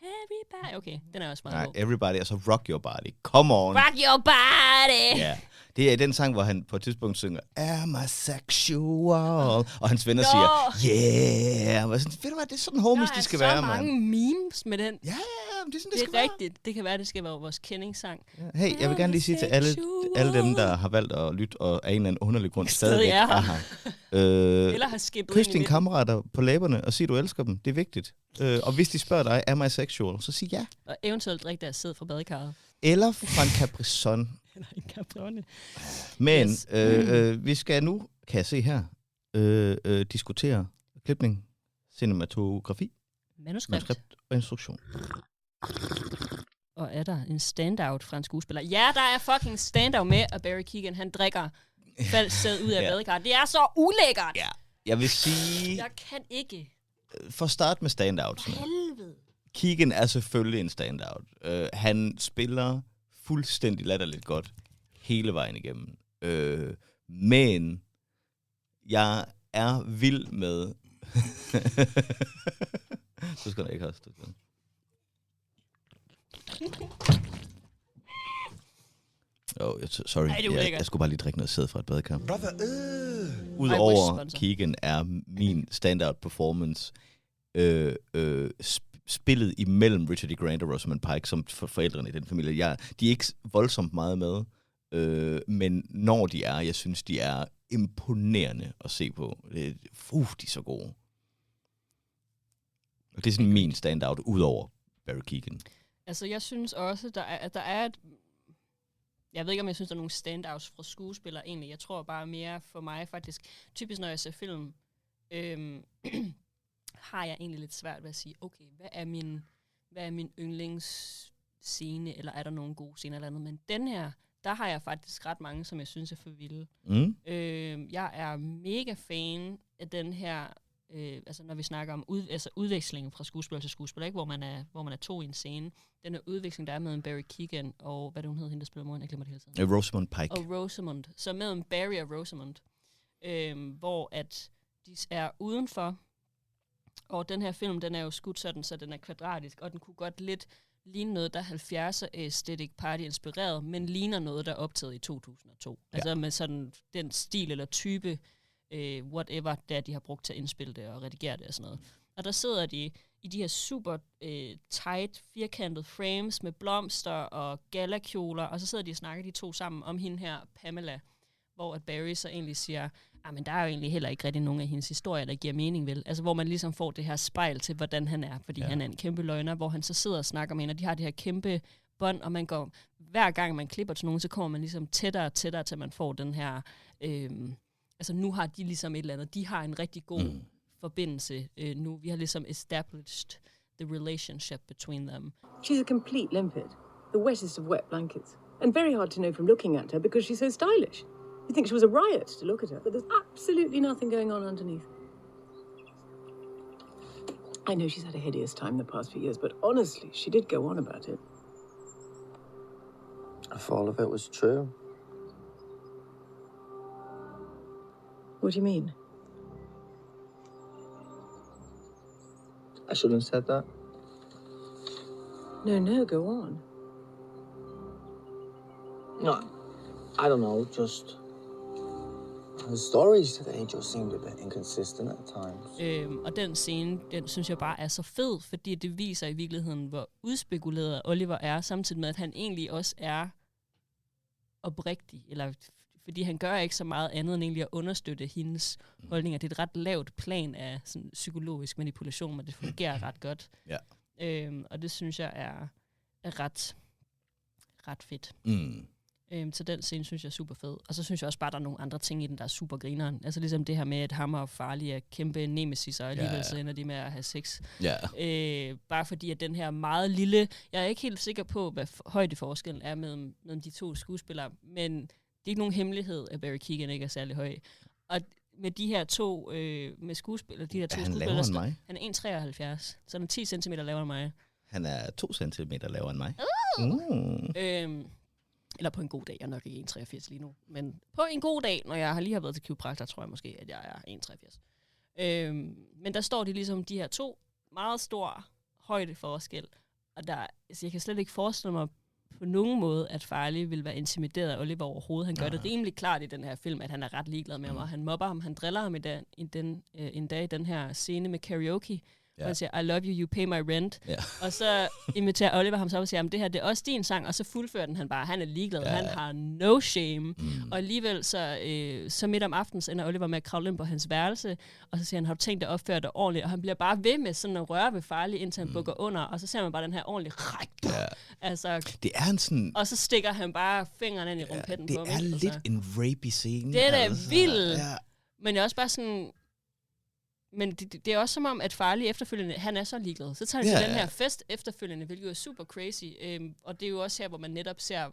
[SPEAKER 2] Everybody. Okay, den er også meget god.
[SPEAKER 1] Everybody, og så Rock Your Body. Come on.
[SPEAKER 2] Rock Your Body.
[SPEAKER 1] Ja. Det er den sang, hvor han på et tidspunkt synger, am I sexual? Og hans venner siger, yeah. Og sådan, ved du hvad, det er sådan homies, de skal være, mand.
[SPEAKER 2] Der er så mange memes med den.
[SPEAKER 1] Ja, det er sådan, det
[SPEAKER 2] Det
[SPEAKER 1] skal
[SPEAKER 2] er rigtigt. Det kan være, det skal være vores kendingssang.
[SPEAKER 1] være. Hey, jeg vil gerne lige sige til alle dem, der har valgt at lytte, og af en eller anden underlig grund stadigvæk
[SPEAKER 2] er her.
[SPEAKER 1] Eller
[SPEAKER 2] har skippet
[SPEAKER 1] kys
[SPEAKER 2] ind i
[SPEAKER 1] dine
[SPEAKER 2] midten.
[SPEAKER 1] kammerater på læberne og sig, du elsker dem. Det er vigtigt. Og hvis de spørger dig, am I sexual? Så sig ja.
[SPEAKER 2] Og eventuelt drikke deres sæd fra badekarret.
[SPEAKER 1] Eller fra en Capri-Sun.
[SPEAKER 2] Eller en Caprone.
[SPEAKER 1] Men
[SPEAKER 2] Yes.
[SPEAKER 1] vi skal nu, kan jeg se her, diskutere klipning, cinematografi, manuskript og instruktion.
[SPEAKER 2] Og er der en standout fra en skuespiller? Ja, der er fucking standout med, at Barry Keoghan, han drikker falsk sæd ud af badekarret. Det er så ulækkert!
[SPEAKER 1] Ja, jeg vil sige,
[SPEAKER 2] Jeg kan ikke.
[SPEAKER 1] for at starte med standoutsene.
[SPEAKER 2] Helvede.
[SPEAKER 1] Keegan er selvfølgelig en standout. Han spiller fuldstændig latterligt godt hele vejen igennem. Men jeg er vild med... Så skal der ikke have støtte. Sorry.
[SPEAKER 2] Ej, det er ulækkert.
[SPEAKER 1] Jeg skulle bare lige drikke noget sæd fra et badekar.
[SPEAKER 3] Brother,
[SPEAKER 1] Udover
[SPEAKER 2] sponsor.
[SPEAKER 1] Keegan er min standout performance spillet imellem Richard E. Grant og Rosamund Pike som forældrene i den familie. De er ikke voldsomt meget med, men når de er, jeg synes, de er imponerende at se på. De er så gode. Og det er sådan min standout, udover Barry Keoghan.
[SPEAKER 2] Altså, jeg synes også, at der er et... Jeg ved ikke, om jeg synes, der er nogle standouts fra skuespillere egentlig. Jeg tror bare mere for mig faktisk... Typisk, når jeg ser film, har jeg egentlig lidt svært ved at sige, okay, hvad er min yndlingsscene, eller er der nogle gode scener eller andet. Men den her, der har jeg faktisk ret mange, som jeg synes er for vilde. Jeg er mega fan af den her... altså når vi snakker om udvekslingen fra skuespiller til skuespiller, ikke? Hvor man er to i en scene. Den her udveksling, der er mellem Barry Keoghan og, hvad det hun hed, hende der spiller moren, jeg glemmer det hele tiden.
[SPEAKER 1] Rosamund Pike.
[SPEAKER 2] Og Rosamund. Så mellem Barry og Rosamund, hvor at de er udenfor, og den her film, den er jo skudt sådan, så den er kvadratisk, og den kunne godt lidt ligne noget, der er 70'er aesthetic party inspireret, men ligner noget, der er optaget i 2002. Ja. Altså med sådan den stil eller type, whatever, der de har brugt til at indspille det og redigere det og sådan noget. Og der sidder de i de her super tight, firkantede frames med blomster og galakjoler, og så sidder de og snakker de to sammen om hende her, Pamela, hvor at Barry så egentlig siger, men der er jo egentlig heller ikke rigtig nogen af hendes historier, der giver mening, vel? Altså hvor man ligesom får det her spejl til, hvordan han er, fordi han er en kæmpe løgner, hvor han så sidder og snakker med hende, og de har det her kæmpe bånd, og man går, hver gang man klipper til nogen, så kommer man ligesom tættere og tættere, til man får den her... altså nu har de ligesom et eller andet, de har en rigtig god forbindelse nu. Vi har ligesom established the relationship between them.
[SPEAKER 4] She's a complete limpet, the wettest of wet blankets, and very hard to know from looking at her because she's so stylish. You think she was a riot to look at her, but there's absolutely nothing going on underneath. I know she's had a hideous time the past few years, but honestly, she did go on about it.
[SPEAKER 6] If all of it was true.
[SPEAKER 4] What do you mean?
[SPEAKER 6] I shouldn't have said that.
[SPEAKER 4] No, go on.
[SPEAKER 6] No, I don't know, just... The stories today just seemed a bit inconsistent at times.
[SPEAKER 2] Og den scene, den synes jeg bare er så fed, fordi det viser i virkeligheden, hvor udspekuleret Oliver er, samtidig med, at han egentlig også er oprigtig, eller fordi han gør ikke så meget andet end egentlig at understøtte hendes holdninger. Det er et ret lavt plan af sådan psykologisk manipulation, men det fungerer ret godt.
[SPEAKER 1] Ja.
[SPEAKER 2] Og det synes jeg er ret fedt. Så den scene synes jeg er super fed. Og så synes jeg også bare, at der er nogle andre ting i den, der er super grineren. Altså ligesom det her med, at ham og Farley er kæmpe nemesis, og alligevel så ender de med at have sex.
[SPEAKER 1] Ja.
[SPEAKER 2] Bare fordi, at den her meget lille... Jeg er ikke helt sikker på, hvad højdeforskellen er mellem de to skuespillere, men det er ikke nogen hemmelighed, at Barry Keoghan ikke er særlig høj. Og med de her to med skuespillere, de her to
[SPEAKER 1] han
[SPEAKER 2] skuespillere...
[SPEAKER 1] lavere end mig.
[SPEAKER 2] Han er 1,73, så han er 10 cm lavere end mig.
[SPEAKER 1] Han er 2 centimeter lavere end mig.
[SPEAKER 2] Eller på en god dag. Jeg er nok ikke 1,83 lige nu. Men på en god dag, når jeg lige har været til kiropraktor, tror jeg måske, at jeg er 1,83. Men der står de ligesom de her to meget stor højdeforskel. Og der, altså jeg kan slet ikke forestille mig på nogen måde, at Farley vil være intimideret af Oliver overhovedet. Han gør det rimelig klart i den her film, at han er ret ligeglad med ham, og han mobber ham, han driller ham en dag i den her scene med karaoke, hvor han siger, I love you, you pay my rent. Og så inviterer Oliver ham så op og siger, det her det er også din sang, og så fuldfører den han bare. Han er ligeglad, han har no shame. Og alligevel så midt om aftenen, så ender Oliver med at kravle ind på hans værelse, og så siger han, har du tænkt dig at opføre dig ordentligt? Og han bliver bare ved med sådan at røre ved Farley, indtil han bukker under, og så ser man bare den her ordentlige altså,
[SPEAKER 1] det er en sådan...
[SPEAKER 2] Og så stikker han bare fingeren ind i rumpetten på mig.
[SPEAKER 1] Det er lidt en rapey scene.
[SPEAKER 2] Det er da vildt. Ja. Men det er også bare sådan... Men det er også som om, at Farley efterfølgende, han er så ligeglad. Så tager han til den her fest efterfølgende, hvilket er super crazy. Og det er jo også her, hvor man netop ser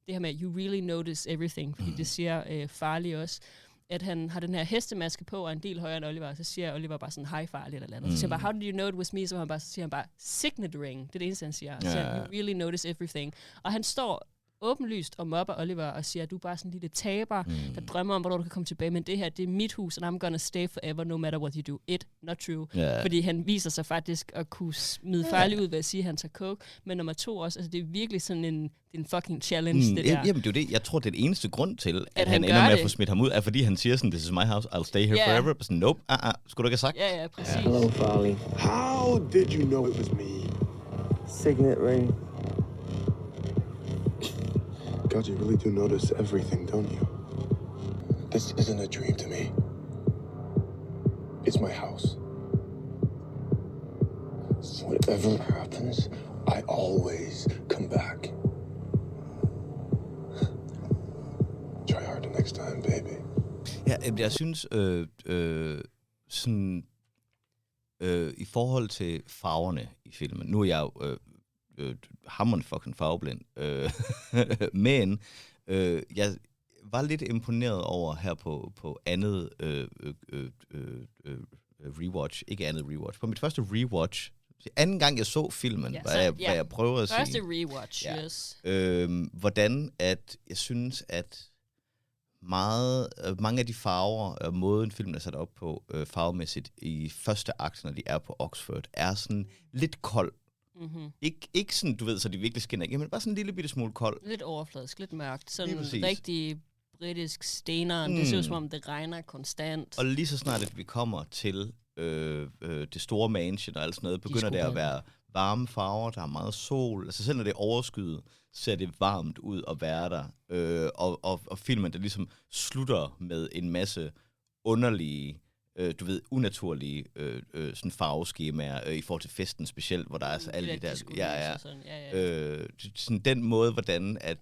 [SPEAKER 2] det her med, you really notice everything. Fordi det siger Farley også, at han har den her hestemaske på, og en del højere end Oliver. Og så siger Oliver bare sådan, hi Farley eller andet. Så siger han bare, how did you know it was me? Så siger han bare, signet ring. Det er det eneste, han siger. Så siger, you really notice everything. Og han står åbenlyst og mobber Oliver og siger, at du er bare sådan en lille taber, der drømmer om, hvornår du kan komme tilbage, men det her, det er mit hus, and I'm gonna stay forever, no matter what you do. Not true. Fordi han viser sig faktisk at kunne smide Farley ud ved at sige, at han tager coke, men nummer 2 også, altså det er virkelig sådan en fucking challenge, det der.
[SPEAKER 1] Jamen det er jo det, jeg tror, det er den eneste grund til, at han ender med at få smidt ham ud, er fordi han siger sådan, this is my house, I'll stay here forever. Sådan, nope, skulle du ikke have sagt?
[SPEAKER 2] Ja, præcis.
[SPEAKER 6] Hello, Farley.
[SPEAKER 3] How did you know it was me?
[SPEAKER 6] Signet ring.
[SPEAKER 3] God, you really do notice everything, don't you? This isn't a dream to me. It's my house. So whatever happens, I always come back. Try harder next time, baby.
[SPEAKER 1] Ja, jeg synes, sådan, i forhold til farverne i filmen, nu er jeg jo hammerende fucking farveblind, men jeg var lidt imponeret over her på andet rewatch, ikke andet rewatch, på mit første rewatch, anden gang jeg så filmen, hvad jeg prøver at sige.
[SPEAKER 2] Første rewatch, yes.
[SPEAKER 1] Hvordan at jeg synes, at mange af de farver og måden filmen er sat op på farvemæssigt i første akt, når de er på Oxford, er sådan lidt kold. Mm-hmm. Ikke sådan, du ved, så de virkelig skinner ikke, men bare sådan en lille bitte smule kold.
[SPEAKER 2] Lidt overfladisk, lidt mørkt. Sådan rigtig britisk stener. Det ser ud som om, det regner konstant.
[SPEAKER 1] Og lige så snart, at vi kommer til det store mansion og alt sådan noget, begynder det at være varme farver, der er meget sol. Altså selv når det er overskyet, ser det varmt ud at være der. Og filmen, der ligesom slutter med en masse underlige, du ved, unaturlige sådan farveskemaer i forhold til festen specielt, hvor der er så alle de der... Sådan den måde, hvordan at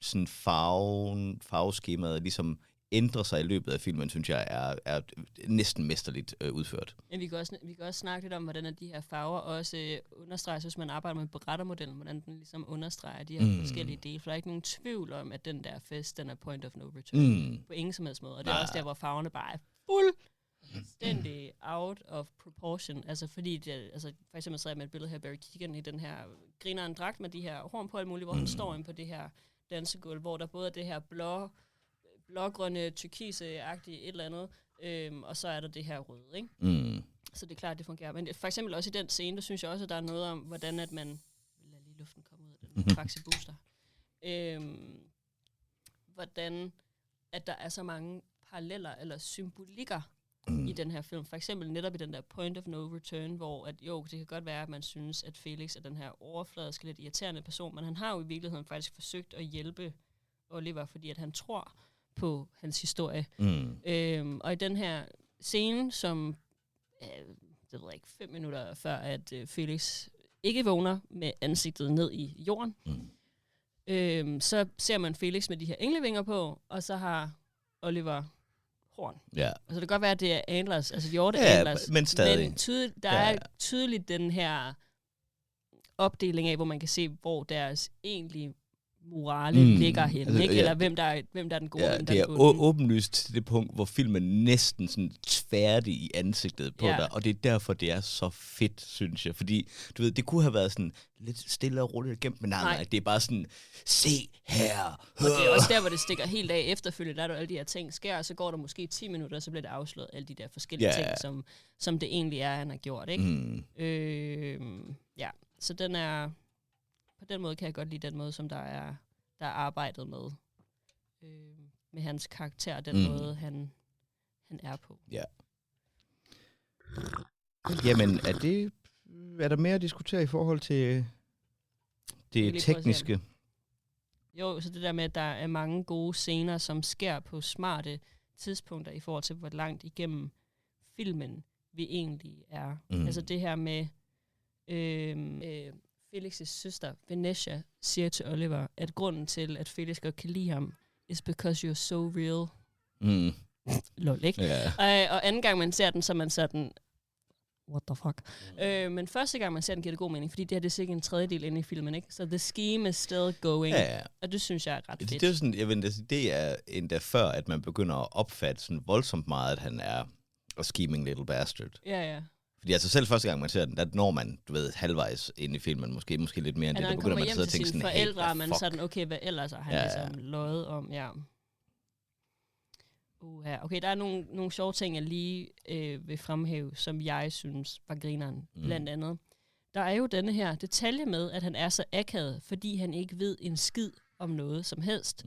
[SPEAKER 1] sådan farveskemaet ligesom ændrer sig i løbet af filmen, synes jeg er næsten mesterligt udført.
[SPEAKER 2] Men vi kan også snakke lidt om, hvordan de her farver også understreges, hvis man arbejder med berettermodellen, hvordan den ligesom understreger de her forskellige dele. For der er ikke nogen tvivl om, at den der fest, den er point of no return. På ingen som helst måde. Og det er også der, hvor farverne bare er fuldstændig out of proportion. Altså fordi, for eksempel så jeg med et billede her, Barry Keoghan i den her grineren dragt med de her horn på alt muligt, hvor han står inde på det her dansegulv, hvor der både er det her blågrønne, turkise-agtige et eller andet, og så er der det her røde, ikke? Så det er klart, det fungerer. Men for eksempel også i den scene, der synes jeg også, at der er noget om, hvordan at man... Lad lige luften komme ud af den Faxi Booster. Hvordan at der er så mange paralleller eller symbolikker i den her film. For eksempel netop i den der point of no return, hvor at, jo, det kan godt være, at man synes, at Felix er den her overfladiske, lidt irriterende person, men han har jo i virkeligheden faktisk forsøgt at hjælpe Oliver, fordi at han tror på hans historie. Og i den her scene, som det ved jeg ikke, 5 minutter før, at Felix ikke vågner med ansigtet ned i jorden, så ser man Felix med de her englevinger på, og så har Oliver horn.
[SPEAKER 1] Ja.
[SPEAKER 2] Altså det kan godt være, at det er antlers, altså hjorte antlers,
[SPEAKER 1] men stadig.
[SPEAKER 2] Men der er tydeligt den her opdeling af, hvor man kan se, hvor deres egentlige morale ligger hen, altså, ikke? Eller hvem der er den gode, hvem der er den onde.
[SPEAKER 1] Det er åbenlyst til det punkt, hvor filmen næsten sådan tværdig i ansigtet på dig, og det er derfor, det er så fedt, synes jeg. Fordi, du ved, det kunne have været sådan lidt stille og roligt gemt, men nej, det er bare sådan, se her.
[SPEAKER 2] Og det er også der, hvor det stikker helt af efterfølgende, der er der alle de her ting sker, og så går der måske 10 minutter, og så bliver det afsløret, alle de der forskellige ting, som det egentlig er, han har gjort, ikke? Så den er... på den måde kan jeg godt lide den måde, som der er arbejdet med hans karakter, den måde, han er på.
[SPEAKER 1] Ja. Jamen, er der mere at diskutere i forhold til det tekniske?
[SPEAKER 2] Jo, så det der med, at der er mange gode scener, som sker på smarte tidspunkter i forhold til, hvor langt igennem filmen vi egentlig er. Altså det her med Felix' søster, Venetia, siger til Oliver, at grunden til, at Felix godt kan lide ham, is because you're so real. Lol, ikke?
[SPEAKER 1] Yeah.
[SPEAKER 2] Og anden gang man ser den, så man sådan, what the fuck? Men første gang man ser den, giver det god mening, fordi det her, det er sikkert en tredjedel inde i filmen, ikke? Så the scheme is still going.
[SPEAKER 1] Ja.
[SPEAKER 2] Og det synes jeg er ret fedt.
[SPEAKER 1] Det er sådan, jeg ved, det er endda før, at man begynder at opfatte sådan voldsomt meget, at han er a scheming little bastard.
[SPEAKER 2] Ja.
[SPEAKER 1] Fordi altså selv første gang man ser den, der når man, du ved, halvvejs ind i filmen, måske lidt mere end det, der begynder man at sidde og tænke sådan,
[SPEAKER 2] forældre, men sådan, okay, hvad ellers har han ligesom løjet om, Okay, der er nogle sjove ting, jeg lige vil fremhæve, som jeg synes var grineren, blandt andet. Der er jo denne her detalje med, at han er så akavet, fordi han ikke ved en skid om noget som helst.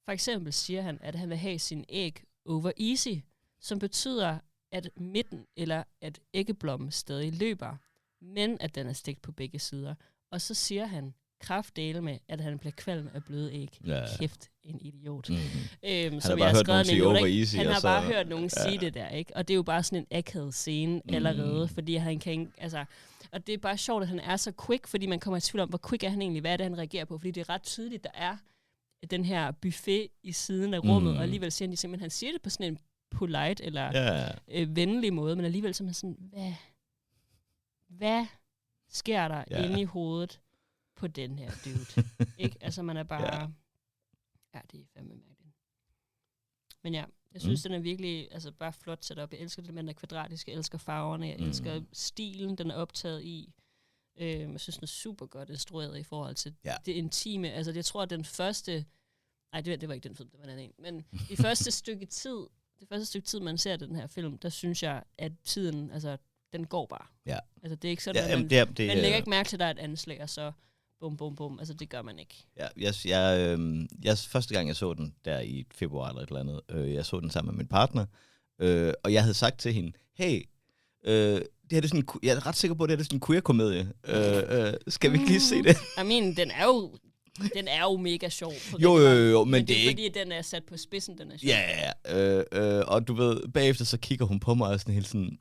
[SPEAKER 2] For eksempel siger han, at han vil have sin æg over easy, som betyder, at midten eller at æggeblommen stadig løber, men at den er stegt på begge sider. Og så siger han kraftdele med, at han bliver kvalm af bløde æg. Kæft, en idiot. Som
[SPEAKER 1] han har bare hørt nogen sige over easy.
[SPEAKER 2] Han har bare hørt nogen sige det der, ikke? Og det er jo bare sådan en akavet scene allerede, fordi han kan ikke, altså... Og det er bare sjovt, at han er så quick, fordi man kommer i tvivl om, hvor quick er han egentlig, hvad er det, han reagerer på? Fordi det er ret tydeligt, der er den her buffet i siden af rummet, og alligevel siger han simpelthen, han siger det på sådan en polite eller venlig måde, men alligevel så er man sådan, hvad sker der inde i hovedet på den her dude? Ikke? Altså man er bare... Ja, det er fandme mærkeligt. Men ja, jeg synes, den er virkelig altså bare flot sat op. Jeg elsker det med den kvadratiske, jeg elsker farverne, jeg elsker stilen, den er optaget i. Jeg synes, den er super godt instrueret i forhold til det intime. Altså jeg tror, at den første... Nej, det var ikke den film, det var den anden. Men det første stykke tid, man ser den her film, der synes jeg, at tiden, altså, den går bare. Ja. Altså, det er ikke sådan, at man lægger ikke mærke til, at der er et anslag, og så bum, bum, bum. Altså, det gør man ikke.
[SPEAKER 1] Ja, jeg første gang, jeg så den, der i februar eller et eller andet, jeg så den sammen med min partner, og jeg havde sagt til hende, hey, det her er sådan, jeg er ret sikker på, at det er sådan en queer-komedie. Skal vi ikke lige se det?
[SPEAKER 2] I mean, den er jo mega sjov.
[SPEAKER 1] Jo, men det er
[SPEAKER 2] ikke... Fordi den er sat på spidsen, den er sjov.
[SPEAKER 1] Ja. Og du ved, bagefter så kigger hun på mig og sådan helt sådan,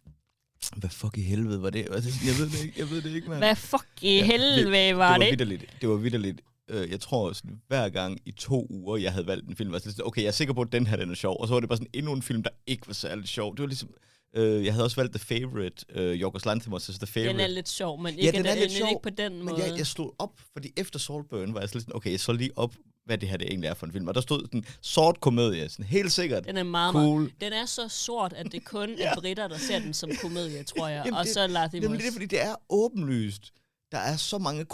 [SPEAKER 1] hvad fuck i helvede var det? Jeg ved det ikke, mand.
[SPEAKER 2] Hvad fuck i helvede var det?
[SPEAKER 1] Det var vitterligt. Jeg tror sådan, hver gang i 2 uger, jeg havde valgt en film, var sådan, okay, jeg er sikker på, at den her er sjov. Og så var det bare sådan endnu en film, der ikke var særlig sjov. Det var ligesom... jeg havde også valgt The Favorite, Yorgos Lanthimos' The Favorite.
[SPEAKER 2] Den er lidt sjov, men ikke, ikke på den måde.
[SPEAKER 1] Men jeg slog op, fordi efter Saltburn var jeg sådan, okay, jeg så lige op, hvad det her det egentlig er for en film. Og der stod sådan sort komedie, sådan helt sikkert.
[SPEAKER 2] Den er meget,
[SPEAKER 1] cool.
[SPEAKER 2] Meget. Den er så sort, at det kun er britter, der ser den som komedie, tror jeg. Jamen, og så Lanthimos.
[SPEAKER 1] Jamen det er, fordi det er åbenlyst. Der er så mange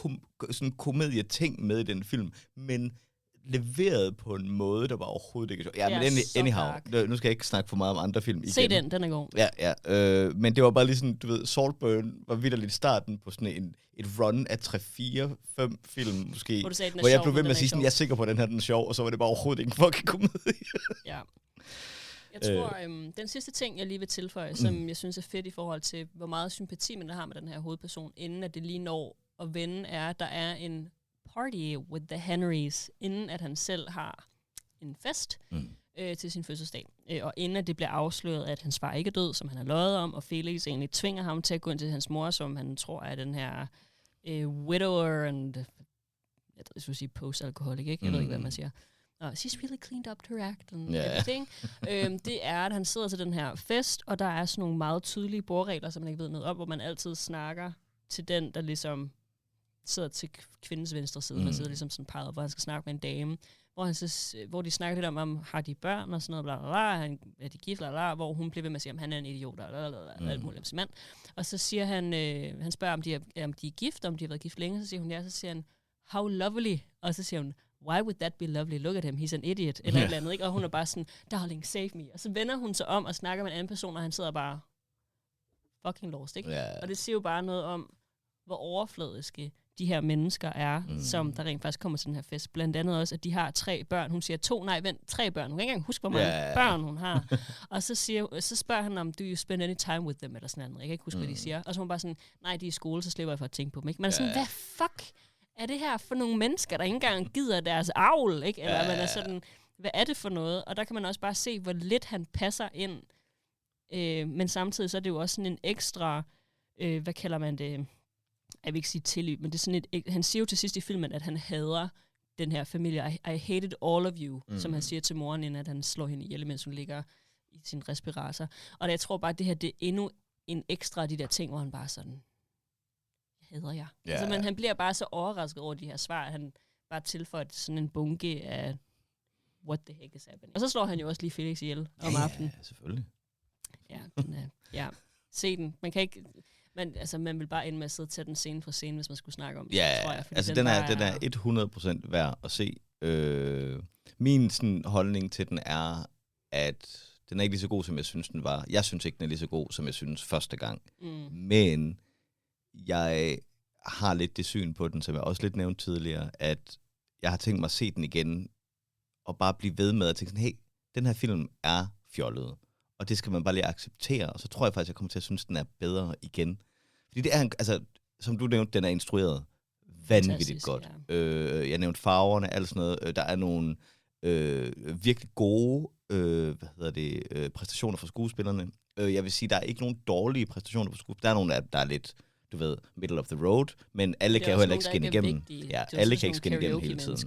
[SPEAKER 1] sådan komedie-ting med i den film, men leveret på en måde, der var overhovedet ikke sjov. Ja, men anyhow, nu skal jeg ikke snakke for meget om andre film igen.
[SPEAKER 2] Se den er god.
[SPEAKER 1] Ja. Men det var bare lige sådan, du ved, Saltburn var vitterligt starten på sådan et run af 3-4-5 film måske, hvor jeg blev ved med at sige sådan, jeg er sikker på, at den her den er sjov, og så var det bare overhovedet ikke en fucking komedie.
[SPEAKER 2] Ja. Jeg tror, den sidste ting, jeg lige vil tilføje, som jeg synes er fedt i forhold til, hvor meget sympati man har med den her hovedperson, inden at det lige når at vende, er, at der er en party with the Henrys, inden at han selv har en fest til sin fødselsdag. Og inden at det bliver afsløret, at hans far ikke er død, som han har løjet om, og Felix egentlig tvinger ham til at gå ind til hans mor, som han tror er den her widower and, jeg skulle sige post-alcoholic, ikke? Jeg ved ikke, hvad man siger. She's really cleaned up her act and everything. Det er, at han sidder til den her fest, og der er sådan nogle meget tydelige bordregler, som man ikke ved noget om, hvor man altid snakker til den, der ligesom sidder til kvindens venstre side. Man sidder ligesom sådan peget, hvor han skal snakke med en dame, hvor de snakker lidt om har de børn og sådan noget, bla bla bla, er de gift, bla bla, hvor hun bliver ved med at sige, om han er en idiot, eller alt muligt om sin mand. Og så siger han spørger, om de er gift, om de har været gift længe, så siger hun ja, så siger han, how lovely, og så siger hun, why would that be lovely? Look at him, he's an idiot, eller et eller andet, ikke? Og hun er bare sådan, darling, save me. Og så vender hun sig om og snakker med en anden person, og han sidder bare fucking lost, ikke? Og det siger jo bare noget om, hvor overfladiske de her mennesker er, som der rent faktisk kommer til den her fest. Blandt andet også, at de har 3 børn. Hun siger 3 børn. Hun kan ikke engang huske, hvor mange børn hun har. Og så spørger han om, do you spend any time with them, eller sådan noget. Jeg kan ikke huske, hvad de siger. Og så hun bare sådan, nej, de er i skole, så slipper jeg for at tænke på dem. Ikke? Man er sådan, hvad fuck er det her for nogle mennesker, der ikke engang gider deres avl? Ikke? Eller man er sådan, hvad er det for noget? Og der kan man også bare se, hvor lidt han passer ind. Men samtidig så er det jo også sådan en ekstra, hvad kalder man det? Jeg vil ikke sige tilløb, men det er sådan han siger jo til sidst i filmen, at han hader den her familie. I hated all of you, som han siger til moren, inden at han slår hende ihjel, mens hun ligger i sin respirator. Og jeg tror bare, at det her det er endnu en ekstra af de der ting, hvor han bare sådan, hader jeg. Yeah. Altså, men han bliver bare så overrasket over de her svar, at han bare tilføjer sådan en bunke af what the heck is happening. Og så slår han jo også lige Felix ihjel om aftenen.
[SPEAKER 1] Ja, selvfølgelig.
[SPEAKER 2] Ja, se den. Man kan ikke... man vil bare ende med at sidde til den scene for scene, hvis man skulle snakke om det, tror jeg.
[SPEAKER 1] Altså den er 100% værd at se. Min sådan, holdning til den er, at den er ikke lige så god, som jeg synes, den var. Jeg synes ikke, den er lige så god, som jeg synes første gang. Men jeg har lidt det syn på den, som jeg også lidt nævnte tidligere, at jeg har tænkt mig at se den igen, og bare blive ved med at tænke sådan, hey, den her film er fjollet. Og det skal man bare lige acceptere, og så tror jeg faktisk, jeg kommer til at synes, den er bedre igen. Fordi det er, altså, som du nævnte, den er instrueret vanvittigt godt. Ja. Jeg nævnte farverne, alt sådan noget. Der er nogle virkelig gode præstationer fra skuespillerne. Jeg vil sige, der er ikke nogen dårlige præstationer fra skuespillerne. Der er nogle, der er lidt, du ved, middle of the road, men alle kan jo heller ikke skinne igennem. Ja, alle kan ikke skinne igennem hele tiden.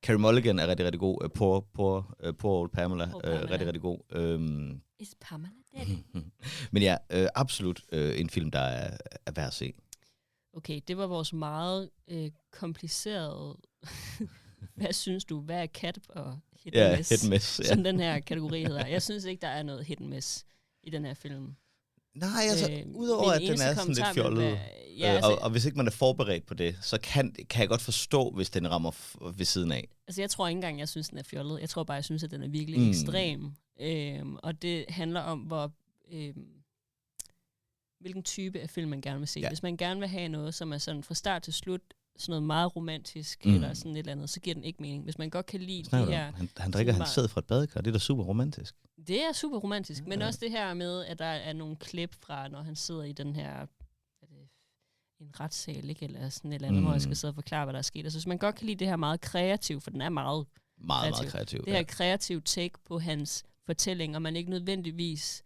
[SPEAKER 1] Carey Mulligan er rigtig, rigtig god. Poor old Pamela. Rigtig, rigtig god.
[SPEAKER 2] Is Pamela dead?
[SPEAKER 1] Men ja, absolut en film, der er værd at se.
[SPEAKER 2] Okay, det var vores meget komplicerede... Hvad synes du? Hvad er cat og hit and miss?
[SPEAKER 1] Hit and miss,
[SPEAKER 2] som den her kategori hedder. Jeg synes ikke, der er noget hit and miss i den her film.
[SPEAKER 1] Nej, altså, udover at den er sådan lidt fjollet, og hvis ikke man er forberedt på det, så kan jeg godt forstå, hvis den rammer ved siden af.
[SPEAKER 2] Altså, jeg tror ikke engang, jeg synes, den er fjollet. Jeg tror bare, jeg synes, at den er virkelig ekstrem. Og det handler om, hvilken type af film man gerne vil se. Ja. Hvis man gerne vil have noget, som er sådan fra start til slut, sådan noget meget romantisk, eller sådan et eller andet, så giver den ikke mening. Hvis man godt kan lide de her...
[SPEAKER 1] Han drikker hans sæd fra et badekar, det er da super romantisk.
[SPEAKER 2] Det er super romantisk, men også det her med, at der er nogle klip fra, når han sidder i den her en retssal, ikke? Eller sådan et eller andet, hvor jeg skal sidde og forklare, hvad der er sket. Altså, hvis man godt kan lide det her meget kreativt, for den er meget kreativ. Det her kreativt take på hans fortælling, og man ikke nødvendigvis...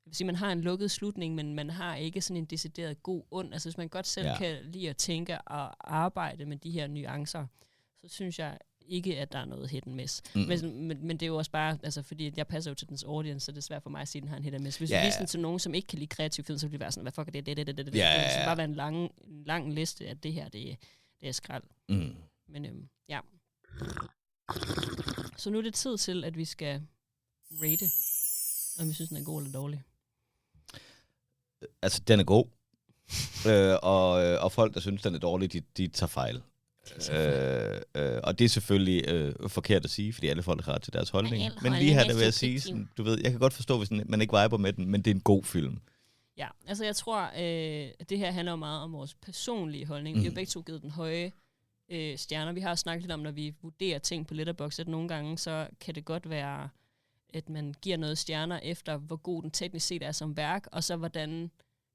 [SPEAKER 2] Jeg vil sige, man har en lukket slutning, men man har ikke sådan en decideret god ond. Altså hvis man godt selv kan lide at tænke og arbejde med de her nuancer, så synes jeg ikke, at der er noget hit and miss. Men det er jo også bare, altså fordi jeg passer jo til dens audience, så det er svært for mig at sige, at den har en hit and miss. Hvis vi viser den til nogen, som ikke kan lide kreativ film, så vil det være sådan, hvad fuck er det? Det skal bare være en lang liste, at det her, det er skrald. Men ja. Så nu er det tid til, at vi skal rate, om vi synes, den er god eller dårlig.
[SPEAKER 1] Altså, den er god. Og folk, der synes, den er dårlig, de tager fejl. Og det er selvfølgelig forkert at sige, fordi alle folk har ret til deres holdning. Men lige her, der vil jeg sige, sådan, du ved, jeg kan godt forstå, hvis man ikke viber med den, men det er en god film.
[SPEAKER 2] Ja, altså jeg tror, at det her handler jo meget om vores personlige holdning. Vi har begge to givet den høje stjerner. Vi har snakket lidt om, når vi vurderer ting på Letterboxd, at nogle gange, så kan det godt være, at man giver noget stjerner efter, hvor god den teknisk set er som værk, og så hvordan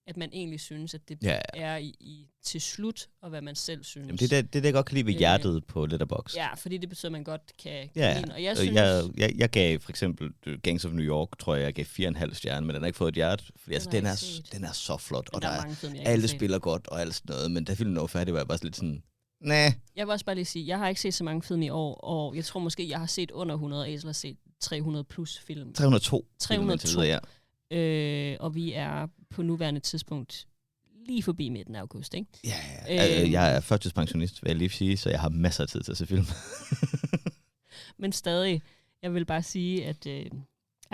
[SPEAKER 2] at man egentlig synes, at det er i til slut, og hvad man selv synes.
[SPEAKER 1] Jamen, det er det, jeg godt kan lide ved hjertet på Letterboxd.
[SPEAKER 2] Ja, fordi det betyder, at man godt kan
[SPEAKER 1] lide. Og jeg synes... Jeg gav for eksempel Gangs of New York, tror jeg gav 4,5 stjerner, men den har ikke fået et hjerte, fordi altså, den er så flot, og der er alle spiller godt, og alt sådan noget, men da filmen var færdig, var jeg bare lidt sådan... Næh.
[SPEAKER 2] Jeg vil også bare lige sige, jeg har ikke set så mange film i år, og jeg tror måske, jeg har set under 100, og Æsel har set 300 plus film.
[SPEAKER 1] 302.
[SPEAKER 2] 302. Ja. Og vi er på nuværende tidspunkt lige forbi midten af august, ikke?
[SPEAKER 1] Ja. Jeg er førtidspensionist, vil jeg lige sige, så jeg har masser af tid til at se film.
[SPEAKER 2] Men stadig, jeg vil bare sige, at...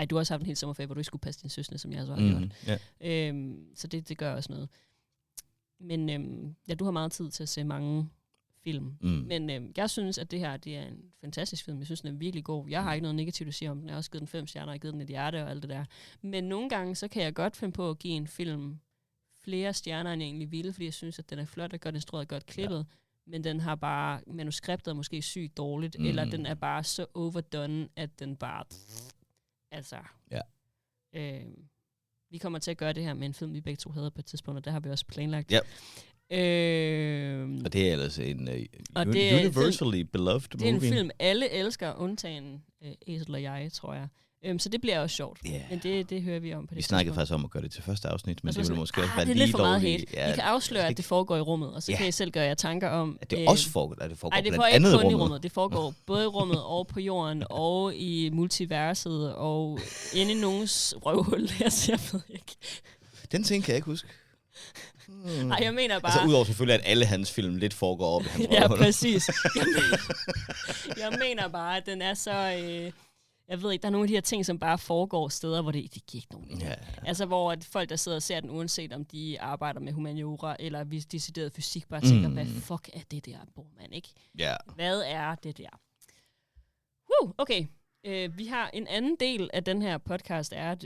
[SPEAKER 2] du har også haft en hel sommerferie, hvor du ikke skulle passe din søsne, som jeg så har gjort. Yeah. Så det gør også noget. Men du har meget tid til at se mange film. Men jeg synes, at det her det er en fantastisk film. Jeg synes, den er virkelig god. Jeg har ikke noget negativt at sige om den. Jeg har også givet den 5 stjerner, og givet den et hjerte og alt det der. Men nogle gange, så kan jeg godt finde på at give en film flere stjerner, end jeg egentlig ville, fordi jeg synes, at den er flot og godt instrueret og godt klippet, men den har bare, manuskriptet er måske sygt dårligt, eller den er bare så overdone, at den bare, altså, vi kommer til at gøre det her med en film, vi begge to havde på et tidspunkt, og det har vi også planlagt.
[SPEAKER 1] Ja. Og det er ellers en universally beloved movie.
[SPEAKER 2] Det er en film, alle elsker, undtagen Æsel og jeg, tror jeg. Så det bliver også sjovt. Yeah. Men det hører vi om på det.
[SPEAKER 1] Vi snakkede faktisk om at gøre det til første afsnit, men det vil måske også være
[SPEAKER 2] det er
[SPEAKER 1] lige
[SPEAKER 2] lidt for meget
[SPEAKER 1] dårligt.
[SPEAKER 2] hate. Vi kan afsløre, at det foregår i rummet, og så kan I selv gøre jer tanker om...
[SPEAKER 1] At det også foregår, det foregår
[SPEAKER 2] det
[SPEAKER 1] blandt andet i rummet.
[SPEAKER 2] I rummet. Det foregår både i rummet og på jorden, og i multiverset, og inde i nogens røvhul. Jeg ved ikke.
[SPEAKER 1] Den ting kan jeg ikke huske.
[SPEAKER 2] Ej, jeg mener bare...
[SPEAKER 1] Altså udover selvfølgelig, at alle hans film lidt foregår op i hans
[SPEAKER 2] røvhul. Ja, præcis. Jeg mener bare, at den er så... jeg ved ikke, der er nogle af de her ting, som bare foregår steder, hvor det giver ikke nogen.
[SPEAKER 1] Ja.
[SPEAKER 2] Altså, hvor folk, der sidder og ser den, uanset om de arbejder med humaniora, eller decideret fysik, bare tænker, hvad fuck er det der, mand, ikke?
[SPEAKER 1] Ja.
[SPEAKER 2] Hvad er det der? Okay. Vi har en anden del af den her podcast, er, at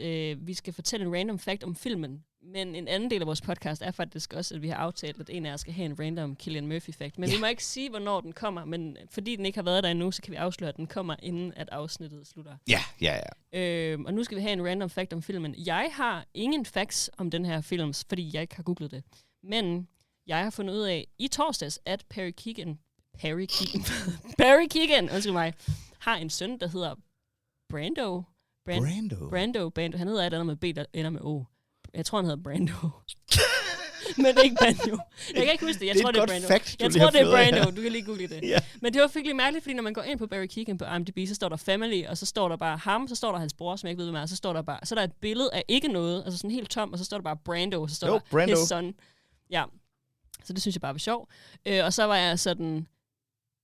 [SPEAKER 2] vi skal fortælle en random fact om filmen. Men en anden del af vores podcast er faktisk også, at vi har aftalt, at en af os skal have en random Cillian Murphy fact. Men vi må ikke sige, hvornår den kommer, men fordi den ikke har været der endnu, så kan vi afsløre, at den kommer, inden at afsnittet slutter.
[SPEAKER 1] Ja.
[SPEAKER 2] Og nu skal vi have en random fact om filmen. Jeg har ingen facts om den her film, fordi jeg ikke har googlet det. Men jeg har fundet ud af i torsdags, at Barry Keoghan, undskyld mig, har en søn, der hedder Brando. Han hedder et eller andet med B, der ender med O. Jeg tror, han hedder Brando. Men det er ikke Brando. Jeg kan ikke huske det. Jeg tror, det er Brando. Jeg tror, det er Brando. Du kan lige google det. Yeah. Men det var virkelig mærkeligt, fordi når man går ind på Barry Keoghan på IMDb, så står der Family, og så står der bare ham, så står der hans bror, som jeg ikke ved, hvem er, og så står der bare, så der er et billede af ikke noget, altså sådan helt tom, og så står der bare Brando, og så står der his son. Ja. Så det synes jeg bare var sjovt. Og så var jeg sådan,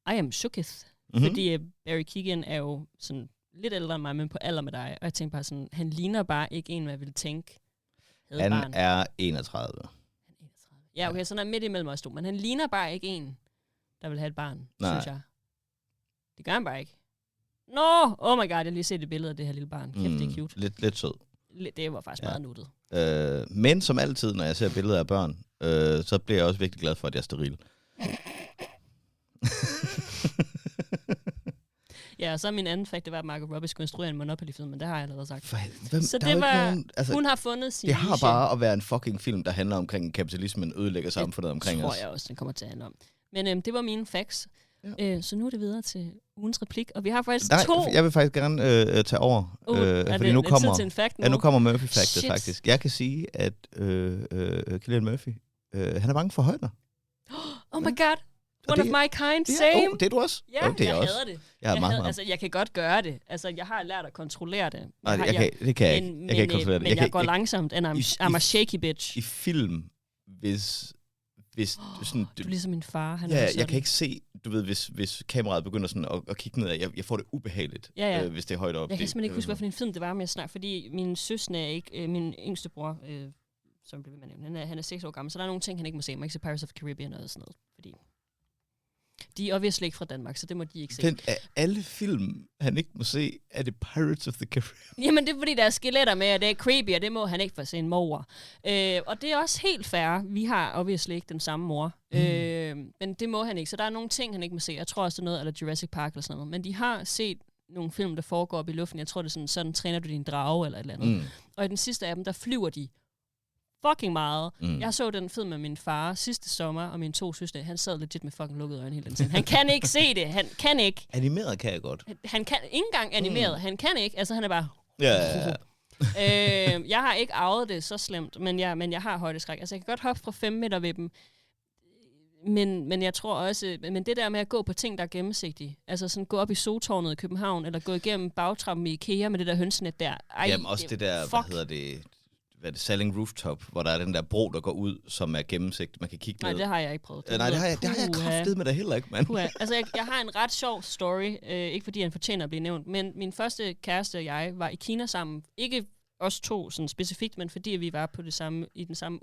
[SPEAKER 2] I am shooketh. Fordi Barry Keoghan er jo sådan lidt ældre end mig, men på alder med dig. Og jeg tænkte bare sådan, han ligner bare ikke en, man ville tænke
[SPEAKER 1] han barn. Er 31.
[SPEAKER 2] Ja, okay, så han er midt imellem os to. Men han ligner bare ikke en, der vil have et barn, synes jeg. Det gør han bare ikke. Oh my god, jeg har lige set et billede af det her lille barn. Kæft, det er cute.
[SPEAKER 1] Lidt sød.
[SPEAKER 2] Det var faktisk meget nuttet.
[SPEAKER 1] Men som altid, når jeg ser billeder af børn, så bliver jeg også virkelig glad for, at jeg er steril.
[SPEAKER 2] Ja, og så min anden fakt, det var, at Margot Robbie skulle instruere en Monopoly-film, men det har jeg allerede sagt.
[SPEAKER 1] Så det var,
[SPEAKER 2] hun har fundet sin
[SPEAKER 1] det har bare at være en fucking film, der handler omkring kapitalismen, ødelægger samfundet omkring os.
[SPEAKER 2] Det tror jeg også, den kommer til at handle om. Men det var mine facts. Ja. Så nu er det videre til ugens replik, og vi har faktisk to.
[SPEAKER 1] Jeg vil faktisk gerne tage over, fordi nu kommer, nu kommer Murphy-factet faktisk. Jeg kan sige, at Cillian Murphy, han er bange for højder.
[SPEAKER 2] Oh my god! One of my kind, same.
[SPEAKER 1] Det er du også?
[SPEAKER 2] Ja,
[SPEAKER 1] det er
[SPEAKER 2] jeg
[SPEAKER 1] også.
[SPEAKER 2] hader det.
[SPEAKER 1] Altså,
[SPEAKER 2] jeg kan godt gøre det. Altså, jeg har lært at kontrollere det.
[SPEAKER 1] Det kan jeg ikke. Jeg kan ikke kontrollere det.
[SPEAKER 2] Men jeg går langsomt, and I'm a shaky bitch.
[SPEAKER 1] I film, hvis sådan...
[SPEAKER 2] Du er ligesom min far. Han
[SPEAKER 1] jeg kan ikke se, du ved, hvis kameraet begynder sådan at kigge nedad, jeg får det ubehageligt, hvis det er højt op.
[SPEAKER 2] Jeg kan simpelthen ikke huske, hvilken film det var, men jeg snakker, fordi min søster er ikke, min yngste bror, som blev ved med at nævne, han er 6 år gammel, så der er nogle ting, han ikke må se. Man må ikke se Pirates of the Caribbean og sådan noget, fordi... De er obviously ikke fra Danmark, så det må de ikke se.
[SPEAKER 1] Den af alle film, han ikke må se, er det Pirates of the Caribbean.
[SPEAKER 2] Jamen, det er fordi, der er skeletter med, og det er creepy, og det må han ikke få se en mor. Og det er også helt fair. Vi har obviously ikke den samme mor. Men det må han ikke. Så der er nogle ting, han ikke må se. Jeg tror også, det er noget, eller Jurassic Park eller sådan noget. Men de har set nogle film, der foregår op i luften. Jeg tror, det er sådan træner du din drage eller et eller andet. Og i den sidste af dem, der flyver de fucking meget. Jeg så den film med min far sidste sommer, og mine 2 søstre, han sad legit med fucking lukkede øjne hele den tid. Han kan ikke se det. Han kan ikke.
[SPEAKER 1] Animeret kan jeg godt.
[SPEAKER 2] Han kan ikke engang animeret. Han kan ikke. Altså, han er bare...
[SPEAKER 1] Ja.
[SPEAKER 2] Jeg har ikke arvet det så slemt, men jeg har højdeskræk. Altså, jeg kan godt hoppe fra 5 meter ved dem. Men jeg tror også... Men det der med at gå på ting, der er gennemsigtige. Altså sådan gå op i Soltårnet i København, eller gå igennem bagtrappen i IKEA med det der hønsenet der.
[SPEAKER 1] Jamen også det der, hvad hedder det... Selling Rooftop, hvor der er den der bro, der går ud, som er gennemsigtigt. Man kan kigge ned.
[SPEAKER 2] Nej, det har jeg ikke prøvet.
[SPEAKER 1] Nej, det har jeg kraftet med det heller ikke, mand.
[SPEAKER 2] Altså, jeg har en ret sjov story, ikke fordi han fortjener at blive nævnt, men min første kæreste og jeg var i Kina sammen. Ikke os to sådan specifikt, men fordi vi var på det samme, i den samme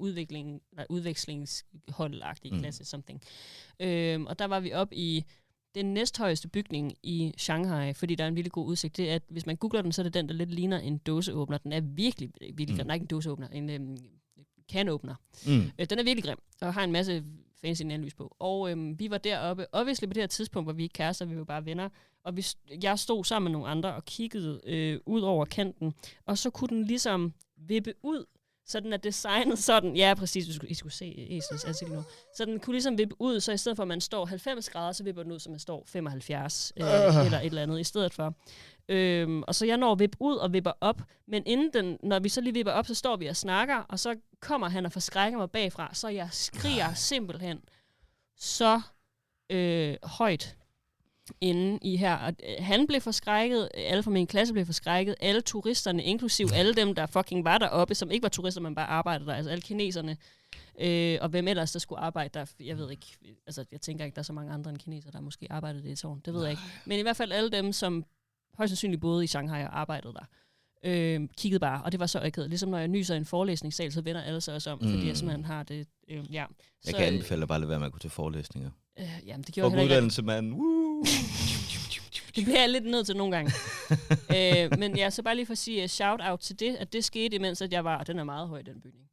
[SPEAKER 2] udvekslingshold-agtige klasse, something. Og der var vi op i den næsthøjeste bygning i Shanghai, fordi der er en virkelig god udsigt. Det er, at hvis man googler den, så er det den, der lidt ligner en dåseåbner. Den er virkelig, den er ikke en dåseåbner, en can-åbner. Den er virkelig grim, og har en masse fancy neonlys på. Og vi var deroppe, obviously på det her tidspunkt, hvor vi ikke kærester, vi var bare venner, og jeg stod sammen med nogle andre og kiggede ud over kanten, og så kunne den ligesom vippe ud, så den er designet sådan, ja præcis, I skulle se Esels ansigt nu, så den kunne ligesom vippe ud, så i stedet for at man står 90 grader, så vipper den ud, så man står 75 eller et eller andet i stedet for. Og så jeg når at vippe ud og vipper op, men inden når vi så lige vipper op, så står vi og snakker, og så kommer han og forskrækker mig bagfra, så jeg skriger simpelthen så højt inde i her. Og han blev forskrækket, alle fra min klasse blev forskrækket, alle turisterne, inklusiv alle dem, der fucking var deroppe, som ikke var turister, men bare arbejdede der, altså alle kineserne, og hvem ellers, der skulle arbejde der, jeg ved ikke, altså jeg tænker ikke, der er så mange andre end kinesere, der måske arbejdede det i tårn, det ved jeg ikke. Men i hvert fald alle dem, som højst sandsynligt boede i Shanghai og arbejdede der, kiggede bare, og det var så akavet. Ligesom når jeg nyser i en forelæsningssal, så vender alle sig også om, fordi jeg simpelthen har det, ja.
[SPEAKER 1] Jeg kan anbefale dig bare at lade være med at gå til forelæsninger.
[SPEAKER 2] Jamen, det gjorde
[SPEAKER 1] jeg heller ikke. Mand.
[SPEAKER 2] Det bliver jeg lidt nødt til nogle gange. Men ja, så bare lige for at sige shout-out til det, at det skete, imens at jeg var, og den er meget høj, den bygning.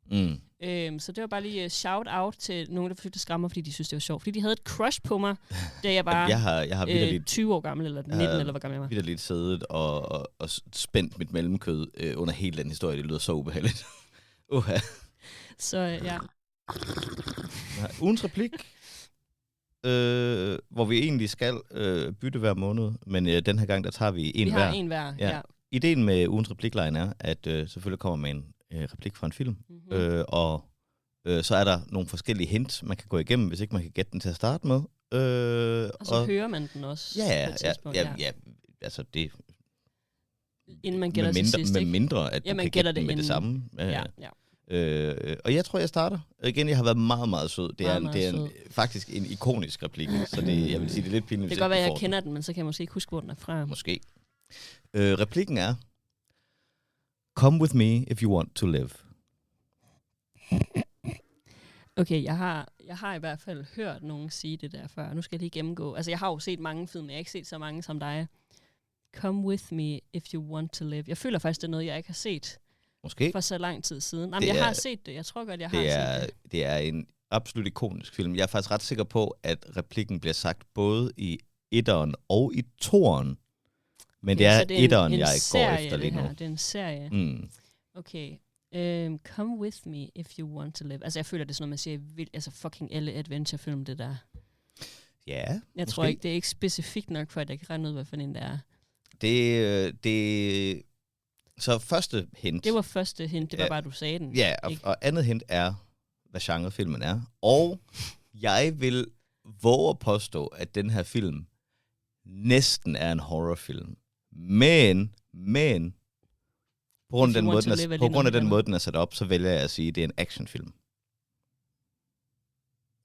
[SPEAKER 2] Så det var bare lige shout-out til nogen, der forsøgte at skræmme mig, fordi de synes, det var sjovt. Fordi de havde et crush på mig, da jeg var
[SPEAKER 1] jeg har
[SPEAKER 2] 20 år gammel, eller 19, eller hvor gammel jeg var.
[SPEAKER 1] Jeg har vitterligt siddet og spændt mit mellemkød under hele den historie. Det lyder så ubehageligt.
[SPEAKER 2] Så ja.
[SPEAKER 1] Ugens replik. Hvor vi egentlig skal bytte hver måned, men den her gang, der tager vi en hver.
[SPEAKER 2] Vi har en hver, ja.
[SPEAKER 1] Ideen med ugens replikline er, at selvfølgelig kommer med en replik fra en film, og så er der nogle forskellige hints, man kan gå igennem, hvis ikke man kan gætte den til at starte med.
[SPEAKER 2] Og så hører man den også på et tidspunkt.
[SPEAKER 1] Ja, altså det...
[SPEAKER 2] Inden man gætter til sidst,
[SPEAKER 1] med mindre, at man gætter det med det samme.
[SPEAKER 2] Ja.
[SPEAKER 1] Og jeg tror, jeg starter. Igen, jeg har været meget, meget sød. Det er faktisk en ikonisk replik, så jeg vil sige, det er lidt pinligt.
[SPEAKER 2] Det kan godt være, at jeg kender den, men så kan jeg måske ikke huske, hvor den er fra.
[SPEAKER 1] Måske. Replikken er, come with me if you want to live.
[SPEAKER 2] Okay, jeg har i hvert fald hørt nogen sige det der før. Nu skal jeg lige gennemgå. Altså, jeg har jo set mange film, men jeg har ikke set så mange som dig. Come with me if you want to live. Jeg føler faktisk, det er noget, jeg ikke har set.
[SPEAKER 1] Måske.
[SPEAKER 2] For så lang tid siden. Jamen, jeg har set det. Jeg tror godt, jeg har set det.
[SPEAKER 1] Det er en absolut ikonisk film. Jeg er faktisk ret sikker på, at replikken bliver sagt både i 1'eren og i 2'eren. Men det er 1'eren, jeg går efter lige nu.
[SPEAKER 2] Det er en serie. Okay. Come with me if you want to live. Altså, jeg føler, det er sådan noget, man siger, altså fucking alle adventure-film, det der.
[SPEAKER 1] Ja,
[SPEAKER 2] jeg tror ikke, det er ikke specifikt nok, for at jeg kan regne ud, hvad for en det er.
[SPEAKER 1] Så første hint...
[SPEAKER 2] Det var første hint, det var bare, du sagde den.
[SPEAKER 1] Ja, og andet hint er, hvad genrefilmen er. Og jeg vil våge at påstå, at den her film næsten er en horrorfilm. Men på grund af den måde, den er sat op, så vælger jeg at sige, at det er en actionfilm.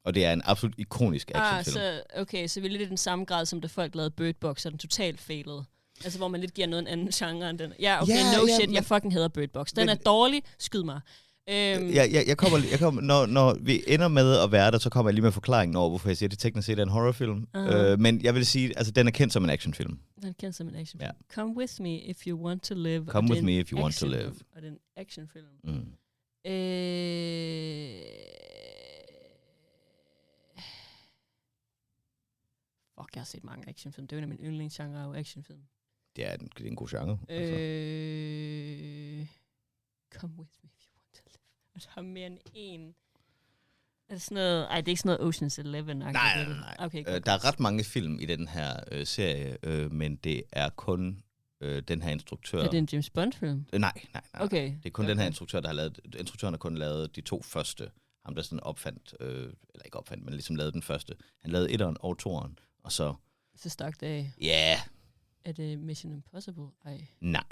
[SPEAKER 1] Og det er en absolut ikonisk actionfilm.
[SPEAKER 2] Så vi er lidt i den samme grad, som da folk lavede Bird Box, og den totalt failede. Altså, hvor man lidt giver noget en anden genre end den. Ja, okay, shit, jeg fucking hader Bird Box. Den er dårlig, skyd mig.
[SPEAKER 1] Jeg kommer, når vi ender med at være der, så kommer jeg lige med forklaringen over, hvorfor jeg siger, at det teknisk set er en horrorfilm. Men jeg vil sige, altså den er kendt som en actionfilm.
[SPEAKER 2] Den er kendt som en actionfilm. Yeah. Come with me if you want to live.
[SPEAKER 1] Come with me if you want to live.
[SPEAKER 2] Og den actionfilm. Fuck, jeg har set mange actionfilm. Det er jo en af mine yndlingsgenre af actionfilm.
[SPEAKER 1] Det er en god genre.
[SPEAKER 2] Come with me if you want to live. Og der er mere end en. Er det sådan noget... Ej, det er ikke sådan noget Ocean's 11.
[SPEAKER 1] Nej.
[SPEAKER 2] Okay,
[SPEAKER 1] der er ret mange film i den her serie, men det er kun den her instruktør...
[SPEAKER 2] Er det en James Bond-film?
[SPEAKER 1] Nej.
[SPEAKER 2] Okay.
[SPEAKER 1] Det er kun den her instruktør, der har lavet... Instruktøren har kun lavet de 2 første. Ham, der sådan opfandt... eller ikke opfandt, men ligesom lavede den første. Han lavede 1'eren og 2'eren, og så...
[SPEAKER 2] Så stak det af.
[SPEAKER 1] Ja. Yeah.
[SPEAKER 2] Er det Mission Impossible? Ej.
[SPEAKER 1] Nej.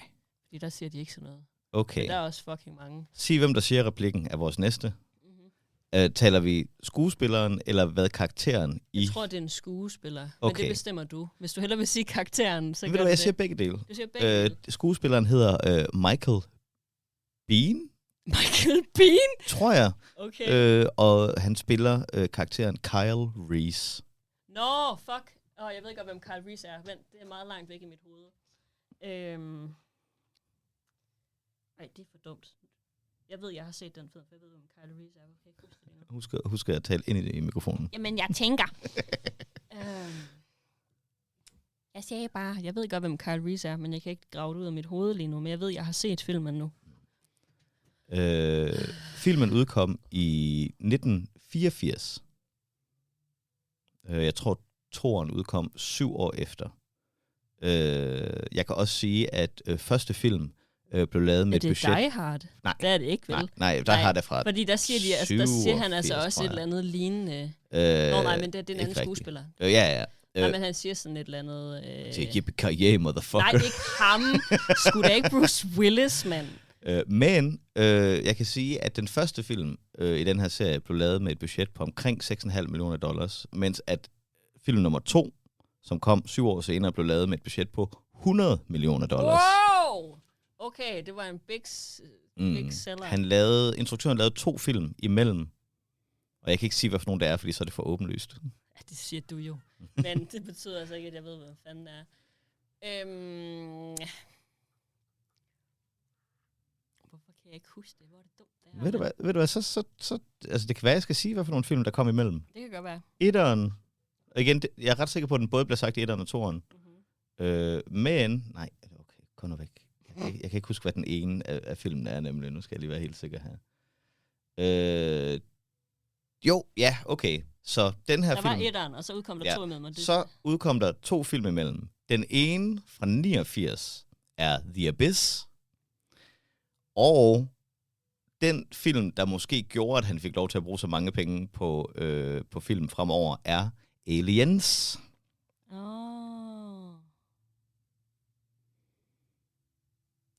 [SPEAKER 2] Fordi der siger de ikke sådan noget.
[SPEAKER 1] Okay.
[SPEAKER 2] Men der er også fucking mange.
[SPEAKER 1] Sig, hvem der siger replikken af vores næste. Taler vi skuespilleren, eller hvad karakteren i?
[SPEAKER 2] Jeg tror, det er en skuespiller. Okay. Men det bestemmer du. Hvis du hellere vil sige karakteren, så
[SPEAKER 1] gør du det. Jeg siger begge dele.
[SPEAKER 2] Du siger begge dele.
[SPEAKER 1] Skuespilleren hedder Michael Biehn.
[SPEAKER 2] Michael Biehn?
[SPEAKER 1] Tror jeg.
[SPEAKER 2] Okay.
[SPEAKER 1] Og han spiller karakteren Kyle Reese.
[SPEAKER 2] Nå, fuck. Jeg ved godt, hvem Kyle Reese er. Vent, det er meget langt væk i mit hoved. Ej, det er for dumt. Jeg ved, jeg har set den film, for jeg ved, om Kyle Reese er. Okay, husk det nu.
[SPEAKER 1] Husk at tale ind i mikrofonen.
[SPEAKER 2] Jamen, jeg tænker. Jeg sagde bare, jeg ved godt, hvem Kyle Reese er, men jeg kan ikke grave det ud af mit hoved lige nu, men jeg ved, jeg har set filmen nu.
[SPEAKER 1] Filmen udkom i 1984. Jeg tror, toeren udkom 7 år efter. Jeg kan også sige, at første film blev lavet med et budget.
[SPEAKER 2] Er det Die Hard?
[SPEAKER 1] Nej.
[SPEAKER 2] Det er det ikke, vel?
[SPEAKER 1] Nej, Die Hard er fra
[SPEAKER 2] fordi der siger, der siger han altså også et eller andet lignende. Nej, men det er en anden skuespiller.
[SPEAKER 1] Ja.
[SPEAKER 2] Nej, men han siger sådan et eller andet...
[SPEAKER 1] Yippee-ki-yay, motherfucker.
[SPEAKER 2] Nej, ikke ham. Skulle da ikke Bruce Willis, mand?
[SPEAKER 1] Men jeg kan sige, at den første film i den her serie blev lavet med et budget på omkring $6,5 millioner, mens at film nummer 2, som kom 7 år senere, blev lavet med et budget på $100 millioner.
[SPEAKER 2] Wow! Okay, det var en big seller.
[SPEAKER 1] Instruktøren lavede 2 film imellem, og jeg kan ikke sige, hvad for nogen det er, fordi så er det for åbenlyst.
[SPEAKER 2] Ja, det siger du jo. Men det betyder altså ikke, at jeg ved, hvad fanden det er. Hvorfor kan jeg ikke huske det? Hvor er det dumt, det her?
[SPEAKER 1] Ved du hvad, så altså det kan være, jeg skal sige, hvad for nogle film, der kom imellem.
[SPEAKER 2] Det kan godt være.
[SPEAKER 1] Etteren, og igen, jeg er ret sikker på, at den både bliver sagt i etteren og toeren. Men, nej, okay, gå nu væk. Jeg kan ikke huske, hvad den ene af filmen er, nemlig. Nu skal jeg lige være helt sikker her. Okay. Så den her
[SPEAKER 2] der
[SPEAKER 1] film...
[SPEAKER 2] Der var etteren, og så udkom der 2 imellem.
[SPEAKER 1] Så udkom der 2 film imellem. Den ene fra 89 er The Abyss. Og den film, der måske gjorde, at han fik lov til at bruge så mange penge på film fremover, er Aliens.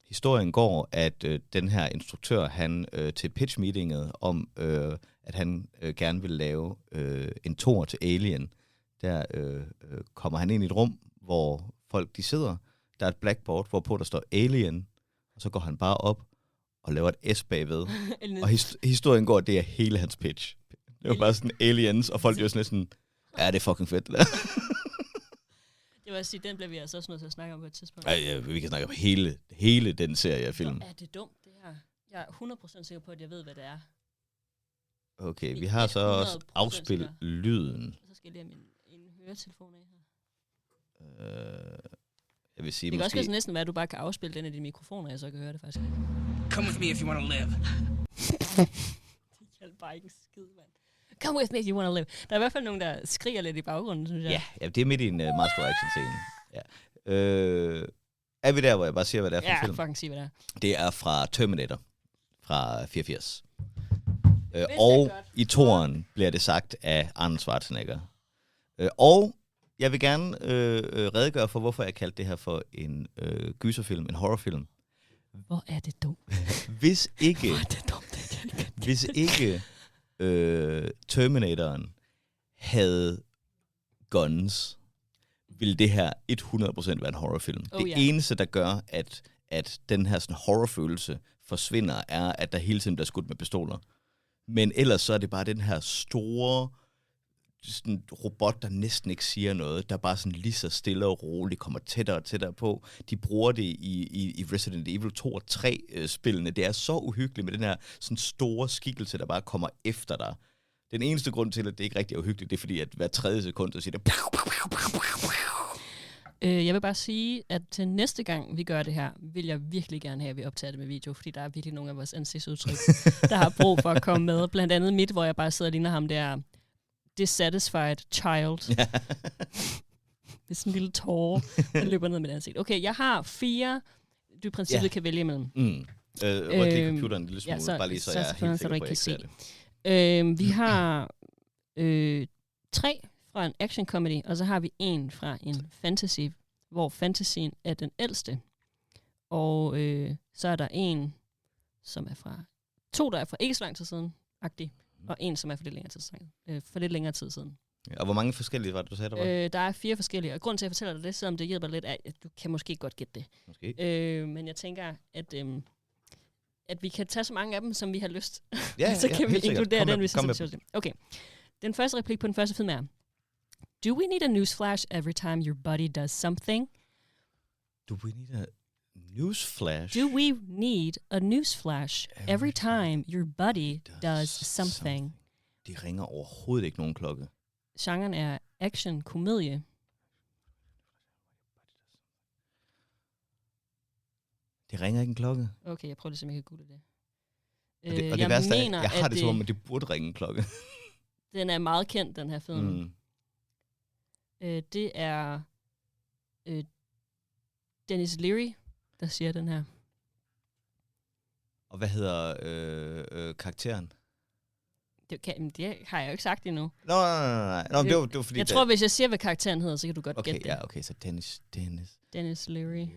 [SPEAKER 1] Historien går, at den her instruktør, han til pitch-meetinget om, at han gerne vil lave en toer til Alien, der kommer han ind i et rum, hvor folk de sidder. Der er et blackboard, hvorpå der står Alien, og så går han bare op og laver et S bagved. Og historien går, at det er hele hans pitch. Det var bare sådan Aliens, og folk er sådan sådan, ja, det er fucking fedt.
[SPEAKER 2] Det vil sige, den bliver vi altså også nødt til at snakke om på et tidspunkt.
[SPEAKER 1] Ja, vi kan snakke om hele den serie af film.
[SPEAKER 2] Er det dumt, det her? Jeg er 100% sikker på, at jeg ved, hvad det er.
[SPEAKER 1] Okay, vi har så også afspillet lyden.
[SPEAKER 2] Så skal jeg lige have en høretelefon af her.
[SPEAKER 1] Jeg vil sige,
[SPEAKER 2] det kan også næsten være, at du bare kan afspille den af dine mikrofoner, og jeg så kan høre det faktisk.
[SPEAKER 7] Come with me if you want to live.
[SPEAKER 2] Det hjælper bare ikke en skid, mand. Come with me if you want to live. Der er i hvert fald nogen, der skriger lidt i baggrunden, synes jeg.
[SPEAKER 1] Ja, det er midt i en meget stor action-scene. Ja. Er vi der, hvor jeg bare siger, hvad det er for en film?
[SPEAKER 2] Ja, fucking sige, hvad det er.
[SPEAKER 1] Det er fra Terminator, fra 84. Og i toeren bliver det sagt af Arnold Schwarzenegger. Og jeg vil gerne redegøre for, hvorfor jeg kaldte det her for en gyserfilm, en horrorfilm.
[SPEAKER 2] Hvor er det dumt?
[SPEAKER 1] Hvis ikke...
[SPEAKER 2] Hvor er det dumt?
[SPEAKER 1] Hvis ikke Terminatoren havde guns, ville det her 100% være en horrorfilm. Det eneste, der gør, at den her sådan horrorfølelse forsvinder, er, at der hele tiden bliver skudt med pistoler. Men ellers så er det bare den her store sådan robot, der næsten ikke siger noget, der bare sådan lige så stille og roligt kommer tættere og tættere på. De bruger det i Resident Evil 2 og 3-spillene. Det er så uhyggeligt med den her sådan store skikkelse, der bare kommer efter dig. Den eneste grund til, at det ikke rigtig er uhyggeligt, det er fordi, at hver 3. sekund, så siger det...
[SPEAKER 2] Jeg vil bare sige, at til næste gang, vi gør det her, vil jeg virkelig gerne have, at vi optager det med video, fordi der er virkelig nogle af vores ansigtsudtryk, der har brug for at komme med. Blandt andet mit, hvor jeg bare sidder og ligner ham der dissatisfied child. Det er sådan en lille tåre, der løber ned med det ansigt. Okay, jeg har 4, du i princippet kan vælge imellem.
[SPEAKER 1] Ryk lige computeren en lille smule, bare lige så jeg er helt sikker på, at jeg ikke ser det.
[SPEAKER 2] Vi har 3 fra en action comedy, og så har vi 1 fra en fantasy, hvor fantasien er den ældste. Og så er der 1, som er fra 2, der er fra ikke så lang tid siden, agtig, og 1, som er for lidt længere tid siden.
[SPEAKER 1] Ja, og hvor mange forskellige var det, du sagde, der var?
[SPEAKER 2] Der er 4 forskellige, og grunden til, at jeg fortæller dig det, selvom det hjælper lidt, er, at du kan måske godt gætte det.
[SPEAKER 1] Måske.
[SPEAKER 2] Men jeg tænker, at vi kan tage så mange af dem, som vi har lyst.
[SPEAKER 1] Ja,
[SPEAKER 2] så kan vi inkludere den, hvis
[SPEAKER 1] vi
[SPEAKER 2] synes. Okay. Den første replik på den første film er: Do we need a newsflash every time your buddy does something?
[SPEAKER 1] Do we need a Newsflash.
[SPEAKER 2] Do we need a newsflash every time your body does something?
[SPEAKER 1] De ringer overhovedet ikke nogen klokke.
[SPEAKER 2] Genren er action-komedie.
[SPEAKER 1] Det ringer ikke en klokke.
[SPEAKER 2] Okay, jeg prøver lige, om jeg kan google det.
[SPEAKER 1] Og det værste er, jeg har det som om, at det burde ringe en klokke.
[SPEAKER 2] Den er meget kendt, den her film. Det er Dennis Leary, der siger den her.
[SPEAKER 1] Og hvad hedder karakteren?
[SPEAKER 2] Det har jeg jo ikke sagt endnu.
[SPEAKER 1] Nå, det var fordi...
[SPEAKER 2] Jeg tror, hvis jeg siger, hvad karakteren hedder, så kan du godt gætte det.
[SPEAKER 1] Ja, okay, så
[SPEAKER 2] Dennis Leary.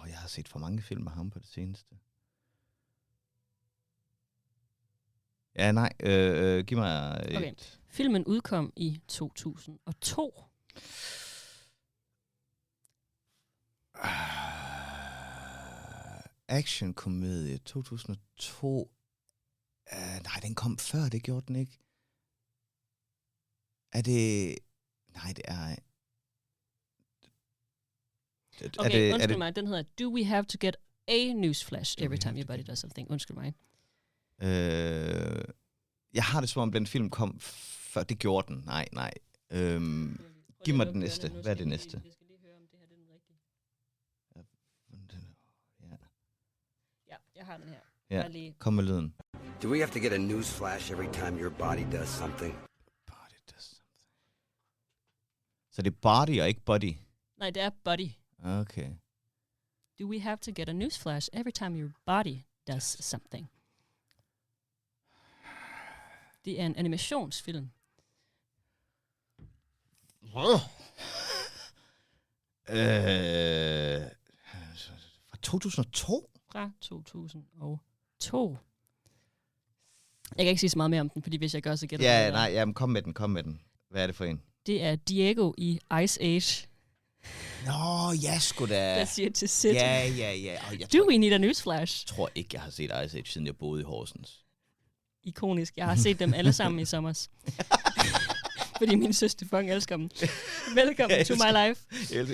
[SPEAKER 1] Jeg har set for mange film med ham på det seneste. Ja, nej, giv mig et...
[SPEAKER 2] Okay. Filmen udkom i 2002.
[SPEAKER 1] Action-komedie 2002. Nej, den kom før, det gjorde den ikke. Er det... Nej, det er...
[SPEAKER 2] Okay, undskyld mig, den hedder Do We Have to Get a Newsflash Every Time Your Body Does Something? Undskyld mig.
[SPEAKER 1] Jeg har det som om, den film kom før. Det gjorde den. Nej. Giv mig den næste. Hvad er det næste?
[SPEAKER 2] Jeg skal lige høre, om det her det er den rigtige. Ja, jeg har den her.
[SPEAKER 1] Ja, kom med lyden.
[SPEAKER 8] Do we have to get a newsflash every time your body does something?
[SPEAKER 1] Så det er body og ikke body?
[SPEAKER 2] Nej, det er body.
[SPEAKER 1] Okay.
[SPEAKER 2] Do we have to get a newsflash every time your body does something? Det er en animationsfilm.
[SPEAKER 1] Fra 2002?
[SPEAKER 2] Fra 2002. Jeg kan ikke sige så meget mere om den, fordi hvis jeg gør, så gætter
[SPEAKER 1] Ja,
[SPEAKER 2] det.
[SPEAKER 1] nej, jamen, kom med den. Hvad er det for en?
[SPEAKER 2] Det er Diego i Ice Age.
[SPEAKER 1] Nå, ja, sgu da.
[SPEAKER 2] Der siger til Sid.
[SPEAKER 1] Ja.
[SPEAKER 2] Do we need a newsflash?
[SPEAKER 1] Jeg tror ikke, jeg har set Ice Age, siden jeg boede i Horsens.
[SPEAKER 2] Ikonisk. Jeg har set dem alle sammen i sommers. Fordi min søster fucking elsker dem. Velkommen to my life.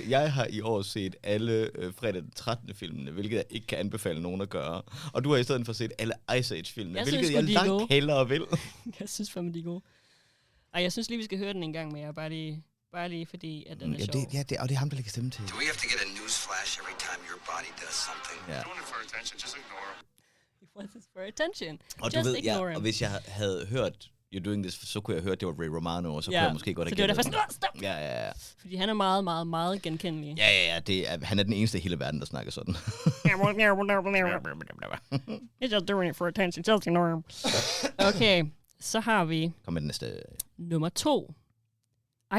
[SPEAKER 1] Jeg har i år set alle fredag den 13. filmene, hvilket jeg ikke kan anbefale nogen at gøre. Og du har i stedet for set alle Ice Age-filmene, hvilket jeg langt hellere vil.
[SPEAKER 2] Jeg synes fandme, de er gode. Ej, jeg synes lige, vi skal høre den en gang mere, bare lige fordi, at den er sjov.
[SPEAKER 1] Og det er ham, der lægger stemme til.
[SPEAKER 8] Do we have to get a newsflash every time your body does something?
[SPEAKER 1] Ja.
[SPEAKER 8] Doing it for attention, just ignore him.
[SPEAKER 2] He wants it for attention.
[SPEAKER 1] Og
[SPEAKER 2] just
[SPEAKER 1] du ved,
[SPEAKER 2] ignore him.
[SPEAKER 1] og hvis jeg havde hørt You're Doing This, så kunne jeg høre, at det var Ray Romano, og så kunne jeg måske godt have
[SPEAKER 2] gættet. Så det var derfor stop!
[SPEAKER 1] Ja.
[SPEAKER 2] Fordi han er meget, meget, meget genkendelig.
[SPEAKER 1] Ja, han er den eneste i hele verden, der snakker sådan.
[SPEAKER 2] He's just doing it for attention, just ignore him. Okay, så har vi...
[SPEAKER 1] Kom med den næste.
[SPEAKER 2] Nummer 2.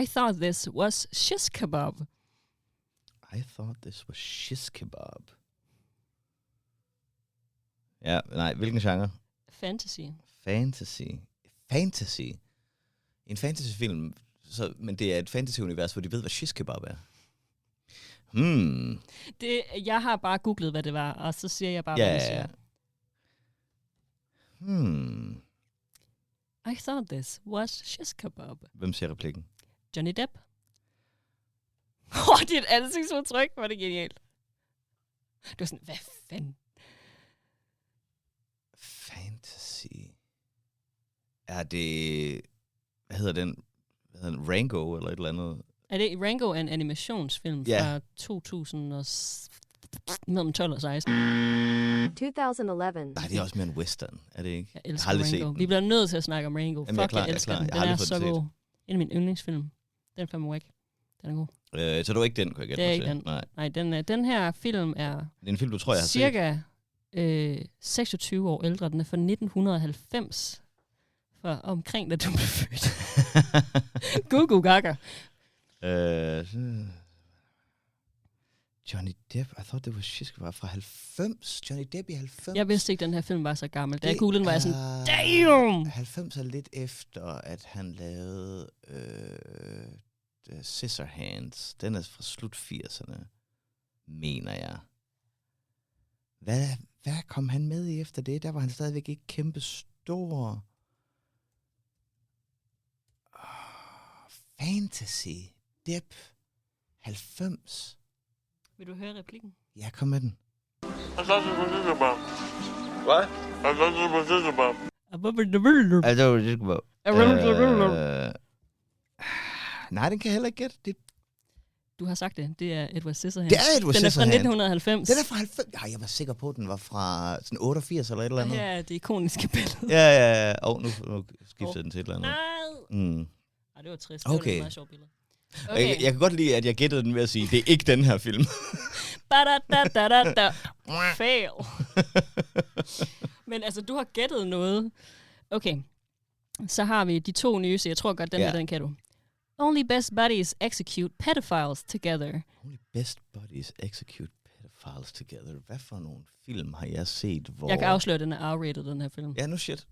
[SPEAKER 2] I thought this was shish kebab.
[SPEAKER 1] I thought this was shish kebab. Ja, nej, hvilken genre?
[SPEAKER 2] Fantasy.
[SPEAKER 1] Fantasy. En fantasyfilm, men det er et fantasy-univers, hvor de ved, hvad shish kebab er.
[SPEAKER 2] Jeg har bare googlet, hvad det var, og så siger jeg bare, hvad det siger. I thought this was shish kebab.
[SPEAKER 1] Hvem siger replikken?
[SPEAKER 2] Johnny Depp. Dit ansigtsudtryk, var det genialt. Du var sådan, hvad fanden?
[SPEAKER 1] Fantasy. Er det... Hvad hedder den? Rango eller et eller andet?
[SPEAKER 2] Er det Rango en animationsfilm fra 2012 og 16?
[SPEAKER 9] 2011.
[SPEAKER 1] Nej, det er også mere en western, er det ikke?
[SPEAKER 2] Jeg elsker Rango. Vi bliver nødt til at snakke om Rango.
[SPEAKER 1] Jamen,
[SPEAKER 2] Fuck, jeg elsker den. Den er så god. En af mine yndlingsfilm. Den er fandme whack. Den er god.
[SPEAKER 1] Så det var ikke den, kunne jeg gætte.
[SPEAKER 2] Det er ikke den. Nej, den her film er...
[SPEAKER 1] Det er en film, du tror, jeg har
[SPEAKER 2] cirka 26 år ældre. Den er fra 1990. For omkring, da du blev født. Gugu gaga.
[SPEAKER 1] Johnny Depp, I thought it was shish var fra 90. Johnny Depp i 90.
[SPEAKER 2] Jeg vidste ikke, den her film var så gammel. Da jeg googlede, var jeg sådan, damn!
[SPEAKER 1] 90 er lidt efter, at han lavede Scissorhands. Den er fra slut 80'erne, mener jeg. Hvad kom han med i efter det? Der var han stadigvæk ikke kæmpe stor. Fantasy. Depp. 90.
[SPEAKER 2] Vil du høre replikken?
[SPEAKER 1] Ja, kom med den.
[SPEAKER 3] What?
[SPEAKER 1] Nej, den kan jeg heller ikke gætte.
[SPEAKER 2] Du har sagt det. Det er Edward Scissorhands.
[SPEAKER 1] Det er Edward Scissorhands.
[SPEAKER 2] Den er fra 1990.
[SPEAKER 1] Den er fra 90. Ja, jeg var sikker på, at den var fra sådan 88 eller et eller andet.
[SPEAKER 2] Ja, det ikoniske billede.
[SPEAKER 1] Ja. Nu skifter den til et eller andet.
[SPEAKER 2] Nej. Ej, det var trist. Det
[SPEAKER 1] Okay.
[SPEAKER 2] var et meget sjovt billede. Okay.
[SPEAKER 1] Jeg kan godt lide, at jeg gættede den ved at sige, det er ikke den her film.
[SPEAKER 2] Da. Fail. Men altså, du har gættet noget. Okay. Så har vi de 2 nye, så jeg tror godt, den her, den kan du. Only best buddies execute pedophiles together.
[SPEAKER 1] Only best buddies execute pedophiles together. Hvad for nogle film har jeg set, hvor...
[SPEAKER 2] Jeg kan afsløre, at den er R-rated, den her film.
[SPEAKER 1] Ja, nu shit.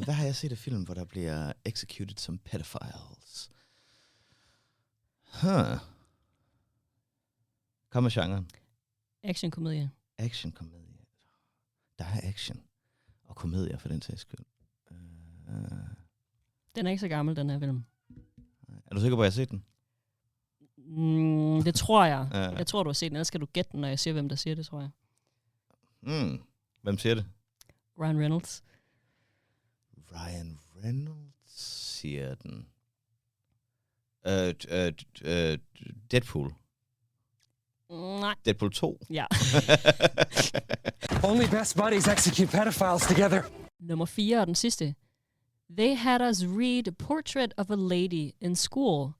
[SPEAKER 1] Hvad har jeg set af film, hvor der bliver executed som pedophiles? Kom med genren.
[SPEAKER 2] Action-komedie.
[SPEAKER 1] Action-komedie. Der er action. Og komedier for den sags skyld.
[SPEAKER 2] Den er ikke så gammel, den her film.
[SPEAKER 1] Er du sikker på, at jeg har set den?
[SPEAKER 2] Det tror jeg. Jeg tror, du har set den. Ellers skal du gætte den, når jeg siger, hvem der siger det, tror jeg.
[SPEAKER 1] Hvem siger det?
[SPEAKER 2] Ryan Reynolds.
[SPEAKER 1] Ryan Reynolds siger den. Deadpool.
[SPEAKER 2] Nej.
[SPEAKER 1] Deadpool 2.
[SPEAKER 2] Ja.
[SPEAKER 7] Only best buddies execute pedophiles together.
[SPEAKER 2] Nummer 4 og den sidste. They had us read Portrait of a Lady in school.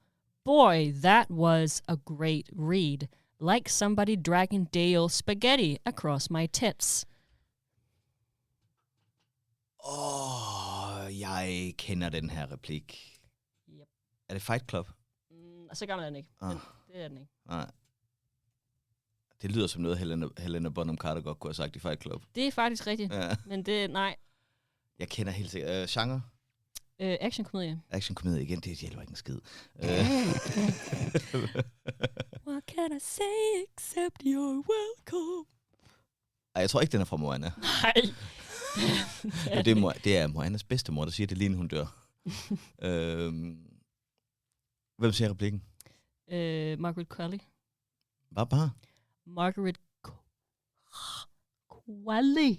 [SPEAKER 2] Boy, that was a great read. Like somebody dragging Dale spaghetti across my tits.
[SPEAKER 1] Jeg kender den her replik.
[SPEAKER 2] Yep.
[SPEAKER 1] Er det Fight Club?
[SPEAKER 2] Så gammel er den ikke. Men det er den ikke.
[SPEAKER 1] Nej. Det lyder som noget, Helena Bonham Carter godt kunne have sagt i Fight Club.
[SPEAKER 2] Det er faktisk rigtigt.
[SPEAKER 1] Ja.
[SPEAKER 2] Men det nej.
[SPEAKER 1] Jeg kender helt sikkert. Genre?
[SPEAKER 2] Actionkomedie.
[SPEAKER 1] Actionkomedie igen, det hjælper ikke en skid.
[SPEAKER 2] What can I say except you're welcome?
[SPEAKER 1] Ej, jeg tror ikke, den er fra Moana.
[SPEAKER 2] Nej.
[SPEAKER 1] Det er Moanas bedstemor, der siger det lige, hun dør. Hvem siger replikken?
[SPEAKER 2] Margaret Qualley.
[SPEAKER 1] Hvad bare?
[SPEAKER 2] Margaret Qualley.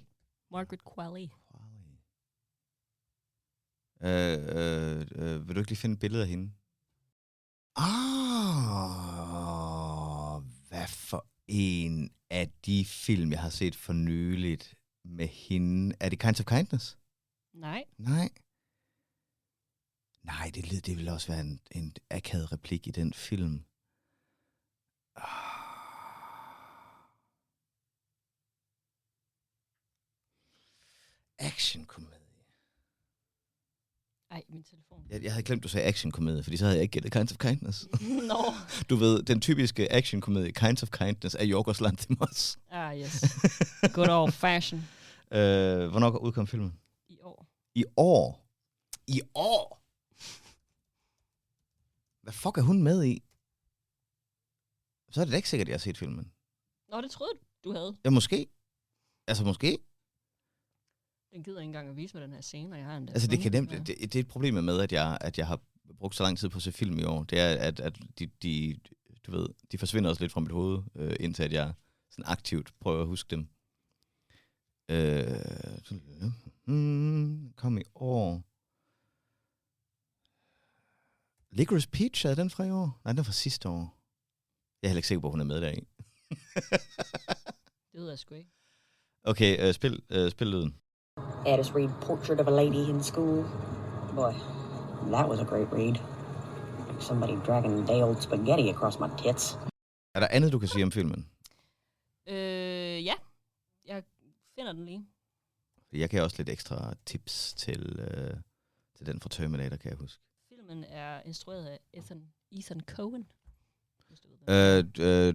[SPEAKER 2] Margaret Qualley.
[SPEAKER 1] Vil du ikke lige finde et billede af hende? Hvad for en af de film, jeg har set for nyligt med hende? Er det Kinds of Kindness?
[SPEAKER 2] Nej.
[SPEAKER 1] Nej, det vil også være en akavet replik i den film. Action-komedie.
[SPEAKER 2] Ej, min telefon.
[SPEAKER 1] Jeg havde glemt, du sagde action-komedie, fordi så havde jeg ikke gættet Kinds of Kindness.
[SPEAKER 2] Nå.
[SPEAKER 1] Du ved, den typiske action-komedie, Kinds of Kindness, er Yorgos Lanthimos.
[SPEAKER 2] Yes. Good old fashion.
[SPEAKER 1] Hvornår udkom filmen?
[SPEAKER 2] I år.
[SPEAKER 1] I år? Hvad fuck er hun med i? Så er det da ikke sikkert, at jeg har set filmen.
[SPEAKER 2] Nå, det troede du havde.
[SPEAKER 1] Ja, måske. Altså, måske.
[SPEAKER 2] Den gider ikke engang at vise mig den her scene, og jeg har en.
[SPEAKER 1] Altså, det kan nemt. Det er et problem med, at jeg har brugt så lang tid på at se film i år. Det er, at du ved, de forsvinder også lidt fra mit hoved, indtil at jeg sådan aktivt prøver at huske dem. Kom i år. Licorice Peach, er den fra i år? Nej, den er fra sidste år. Jeg er heller ikke sikker på, at hun er med deri.
[SPEAKER 2] Det ved jeg sgu ikke.
[SPEAKER 1] Okay, spil lyden.
[SPEAKER 9] Had us read Portrait of a Lady in school. Boy, that was a great read. Like somebody dragging day-old spaghetti across my tits.
[SPEAKER 1] Er der andet, du kan sige om filmen?
[SPEAKER 2] Ja. Jeg finder den lige.
[SPEAKER 1] Jeg kan også lidt ekstra tips til den fra Terminator, kan jeg huske.
[SPEAKER 2] Filmen er instrueret af Ethan Coen.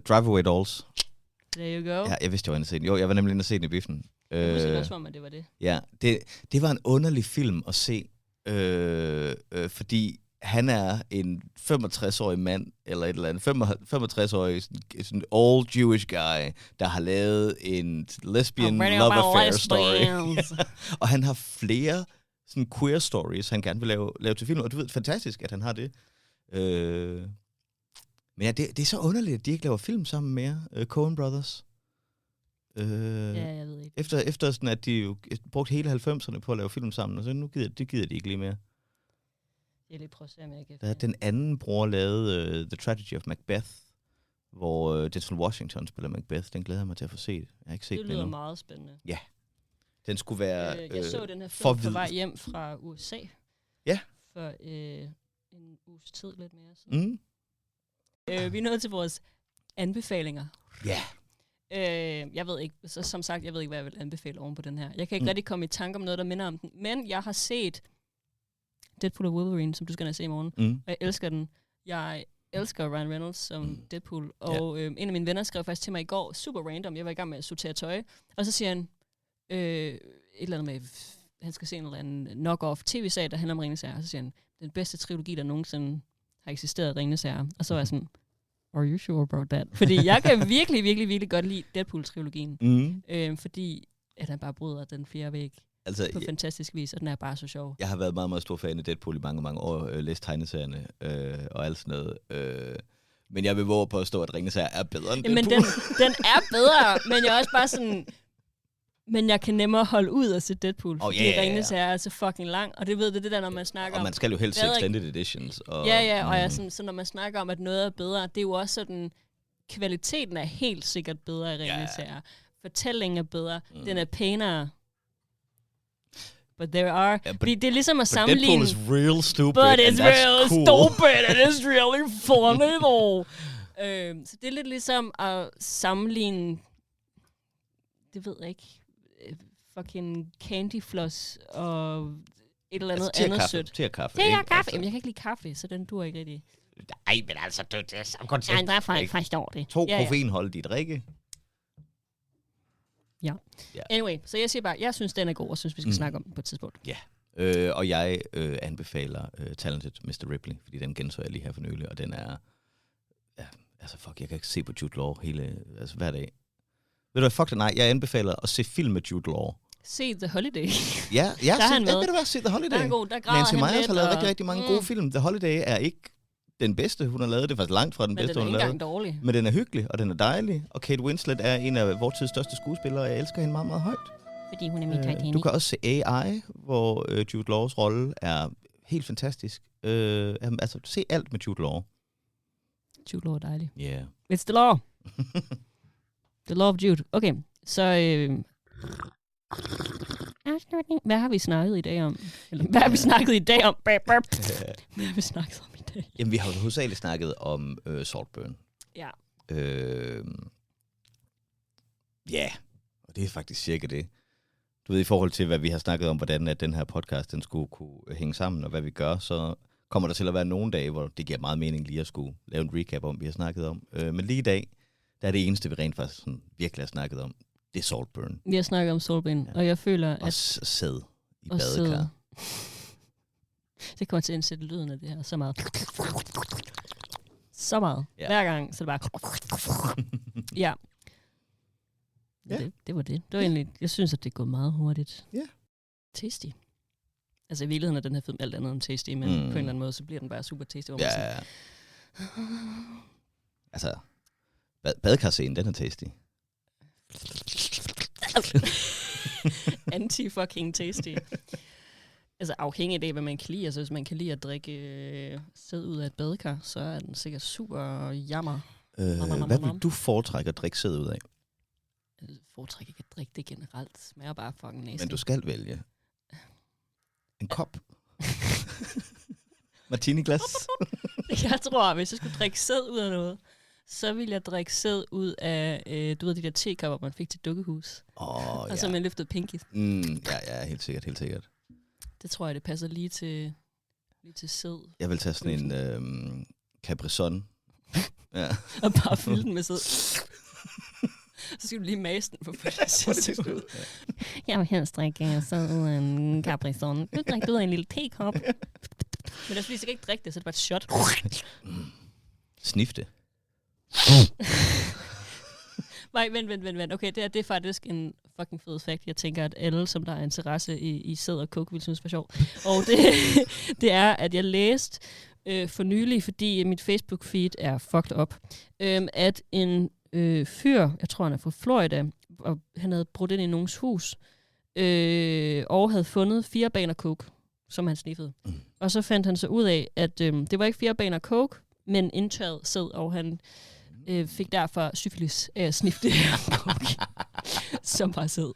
[SPEAKER 1] Drive Away Dolls.
[SPEAKER 2] There you go.
[SPEAKER 1] Ja, jeg vidste, jeg var inde at se den. Jo, jeg var nemlig inde at se den i biffen.
[SPEAKER 2] Jeg husker også, om det var det.
[SPEAKER 1] Ja, det var en underlig film at se, fordi han er en 65-årig mand, eller et eller andet, 65-årig sådan old Jewish guy, der har lavet en lesbian love affair story. Og han har flere sådan queer stories, han gerne vil lave til film, og du ved, fantastisk, at han har det. Men ja, det er så underligt, at de ikke laver film sammen mere, Coen Brothers.
[SPEAKER 2] Ja, jeg ved ikke.
[SPEAKER 1] Efter sådan, at de jo brugte hele 90'erne på at lave film sammen, og så nu gider de ikke lige mere.
[SPEAKER 2] Jeg lige prøve at se, om jeg kan...
[SPEAKER 1] Der den anden bror lavede The Tragedy of Macbeth, hvor Denzel Washington spiller Macbeth. Den glæder jeg mig til at få set. Jeg har ikke set den endnu.
[SPEAKER 2] Det lyder meget spændende.
[SPEAKER 1] Ja. Den skulle være
[SPEAKER 2] jeg så den her film på vej hjem fra USA.
[SPEAKER 1] Ja.
[SPEAKER 2] For en uges tid lidt mere. Sådan. Vi er nået til vores anbefalinger.
[SPEAKER 1] Ja.
[SPEAKER 2] Jeg ved ikke, som sagt, jeg ved ikke, hvad jeg vil anbefale oven på den her. Jeg kan ikke rigtig komme i tanke om noget, der minder om den. Men jeg har set Deadpool og Wolverine, som du skal se i morgen. Og jeg elsker den. Jeg elsker Ryan Reynolds som Deadpool. Og en af mine venner skrev faktisk til mig i går, super random, jeg var i gang med at sortere tøj. Og så siger han et eller andet med, han skal se en eller anden knock-off tv-serie, der handler om Ringenes Herre. Og så siger han, den bedste trilogi, der nogensinde har eksisteret, Ringenes Herre. Og så var jeg sådan, are you sure about that? Fordi jeg kan virkelig, virkelig, virkelig godt lide Deadpool-trilogien. Fordi at han bare bryder den fjerde væg på fantastisk vis, og den er bare så sjov. Jeg
[SPEAKER 1] har været meget, meget stor fan af Deadpool i mange, mange år, læst tegneserierne og alt sådan noget. Men jeg vil våge på at stå, at Ringenes Herre er bedre end Deadpool.
[SPEAKER 2] Men den er bedre, men jeg er også bare sådan... Men jeg kan nemmere holde ud og se Deadpool, fordi Ringenes Herre er så fucking lang, og det ved det der, når man snakker om...
[SPEAKER 1] Og man skal jo helst se extended editions. Og,
[SPEAKER 2] og jeg er sådan, så når man snakker om, at noget er bedre, det er jo også sådan... Kvaliteten er helt sikkert bedre i Ringenes Herre. Fortællingen er bedre, den er pænere. But there are... fordi det er ligesom at sammenligne...
[SPEAKER 1] Deadpool is real stupid,
[SPEAKER 2] but it's real cool. Stupid, and it's really funny though. Så det er lidt ligesom at sammenligne... Det ved jeg ikke... fucking Candy Floss og et eller andet andet sødt.
[SPEAKER 1] Te og kaffe.
[SPEAKER 2] Jamen, jeg kan ikke lide kaffe, så den duer ikke rigtig.
[SPEAKER 1] Nej, men altså, det er samme koncept.
[SPEAKER 2] Nej, der forstår det.
[SPEAKER 1] 2 koffeinholdige drikke.
[SPEAKER 2] Ja. Anyway, så jeg siger bare, jeg synes, den er god, og synes, vi skal snakke om den på et tidspunkt.
[SPEAKER 1] Ja. Og jeg anbefaler Talented Mr. Ripley, fordi den genså jeg lige her for nylig, og den er... Ja, altså, jeg kan ikke se på Jude Law hver dag. Ved du hvad, fuck det, nej. Jeg anbefaler at se film med Jude Law.
[SPEAKER 2] Se The Holiday.
[SPEAKER 1] Ja, ved du hvad, se The Holiday.
[SPEAKER 2] Der er god, der græder
[SPEAKER 1] Nancy
[SPEAKER 2] han
[SPEAKER 1] Meyers
[SPEAKER 2] lidt,
[SPEAKER 1] har lavet rigtig mange gode film. The Holiday er ikke den bedste, hun har lavet. Det er faktisk langt fra den bedste, hun har lavet.
[SPEAKER 2] Men den er ikke engang dårlig.
[SPEAKER 1] Men den er hyggelig, og den er dejlig. Og Kate Winslet er en af vores tids største skuespillere, og jeg elsker hende meget, meget højt.
[SPEAKER 2] Fordi hun er min Titanic.
[SPEAKER 1] Du kan også se AI, hvor Jude Laws rolle er helt fantastisk. Altså, se alt med Jude Law.
[SPEAKER 2] Jude Law er dejlig.
[SPEAKER 1] Yeah.
[SPEAKER 2] It's the law. The law of Jude. Okay, så... Hvad har vi snakket i dag om? Eller, hvad har vi snakket i dag om? Hvad har vi snakket om i dag?
[SPEAKER 1] Jamen, vi har jo hovedsageligt snakket om Saltburn.
[SPEAKER 2] Ja.
[SPEAKER 1] Ja, og det er faktisk cirka det. Du ved, i forhold til, hvad vi har snakket om, hvordan at den her podcast, den skulle kunne hænge sammen, og hvad vi gør, så kommer der til at være nogle dage, hvor det giver meget mening lige at skulle lave en recap om, vi har snakket om. Men lige i dag, der er det eneste, vi rent faktisk sådan virkelig har snakket om, det er Saltburn.
[SPEAKER 2] Vi har snakket om Saltburn, og jeg føler, at...
[SPEAKER 1] Og sæd i badekar.
[SPEAKER 2] Det kommer til at indsætte lyden af det her så meget. Så meget. Ja. Hver gang, så det bare... Ja. Det var det. Det var egentlig... Jeg synes, at det er gået meget hurtigt.
[SPEAKER 1] Ja.
[SPEAKER 2] Tasty. Altså i virkeligheden er den her film alt andet end tasty, men på en eller anden måde, så bliver den bare super tasty.
[SPEAKER 1] Ja. Altså, badekarscenen, den er tasty.
[SPEAKER 2] Anti-fucking tasty. Altså afhængig af, hvad man kan lide. Altså hvis man kan lide at drikke sæd ud af et badekar, så er den sikkert super jammer.
[SPEAKER 1] Hvad vil du foretrække at drikke sæd ud af?
[SPEAKER 2] Jeg foretrækker ikke at drikke det generelt. Det smager bare fucking næsten.
[SPEAKER 1] Men du skal vælge. En kop. Martini-glas.
[SPEAKER 2] Jeg tror, hvis jeg skulle drikke sæd ud af noget, så ville jeg drikke sæd ud af, du ved, de der tekopper, man fik til dukkehus. Og så man løftede pinky.
[SPEAKER 1] Ja, helt sikkert.
[SPEAKER 2] Det tror jeg, det passer lige til sæd.
[SPEAKER 1] Jeg vil tage sådan en Capri-Sun. Ja.
[SPEAKER 2] Og bare fylde den med sæd. Så skal du lige mase den for at få det ud. Jeg vil helst drikke sæd ud af en Capri-Sun. Du drikker ud af en lille tekop. Men det er fordi, jeg skal ikke drikke det, så det er bare et shot.
[SPEAKER 1] Snif det.
[SPEAKER 2] Nej, vent. Okay, det er faktisk en fucking fed fact. Jeg tænker, at alle, som der er interesse i sæd og coke, vil synes var sjovt. Og det er, at jeg læste for nylig, fordi mit Facebook-feed er fucked up, at en fyr, jeg tror han er fra Florida, og han havde brudt ind i nogens hus, og havde fundet 4 baner coke, som han sniffede. Og så fandt han så ud af, at det var ikke 4 baner coke, men indtørret sæd, og han fik derfor syfilis af at sniffe det her coke, som var sæd.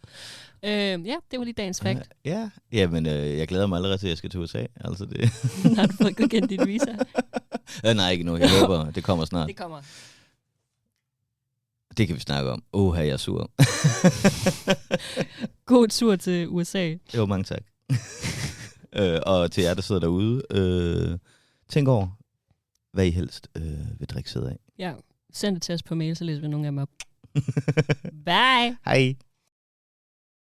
[SPEAKER 2] Ja, det var lige dagens fact.
[SPEAKER 1] Ja, men jeg glæder mig allerede til, at jeg skal til USA. Altså det.
[SPEAKER 2] Har du fået godkendt dit visa?
[SPEAKER 1] Nej, ikke nu. Jeg håber, det kommer snart.
[SPEAKER 2] Det kommer.
[SPEAKER 1] Det kan vi snakke om. Her jeg er sur.
[SPEAKER 2] God tur til USA.
[SPEAKER 1] Jo, mange tak. Og til jer, der sidder derude, tænk over, hvad I helst vil drikke sæd af.
[SPEAKER 2] Ja, send det til os på mail, så læser vi nogle af dem op. Bye!
[SPEAKER 1] Hej!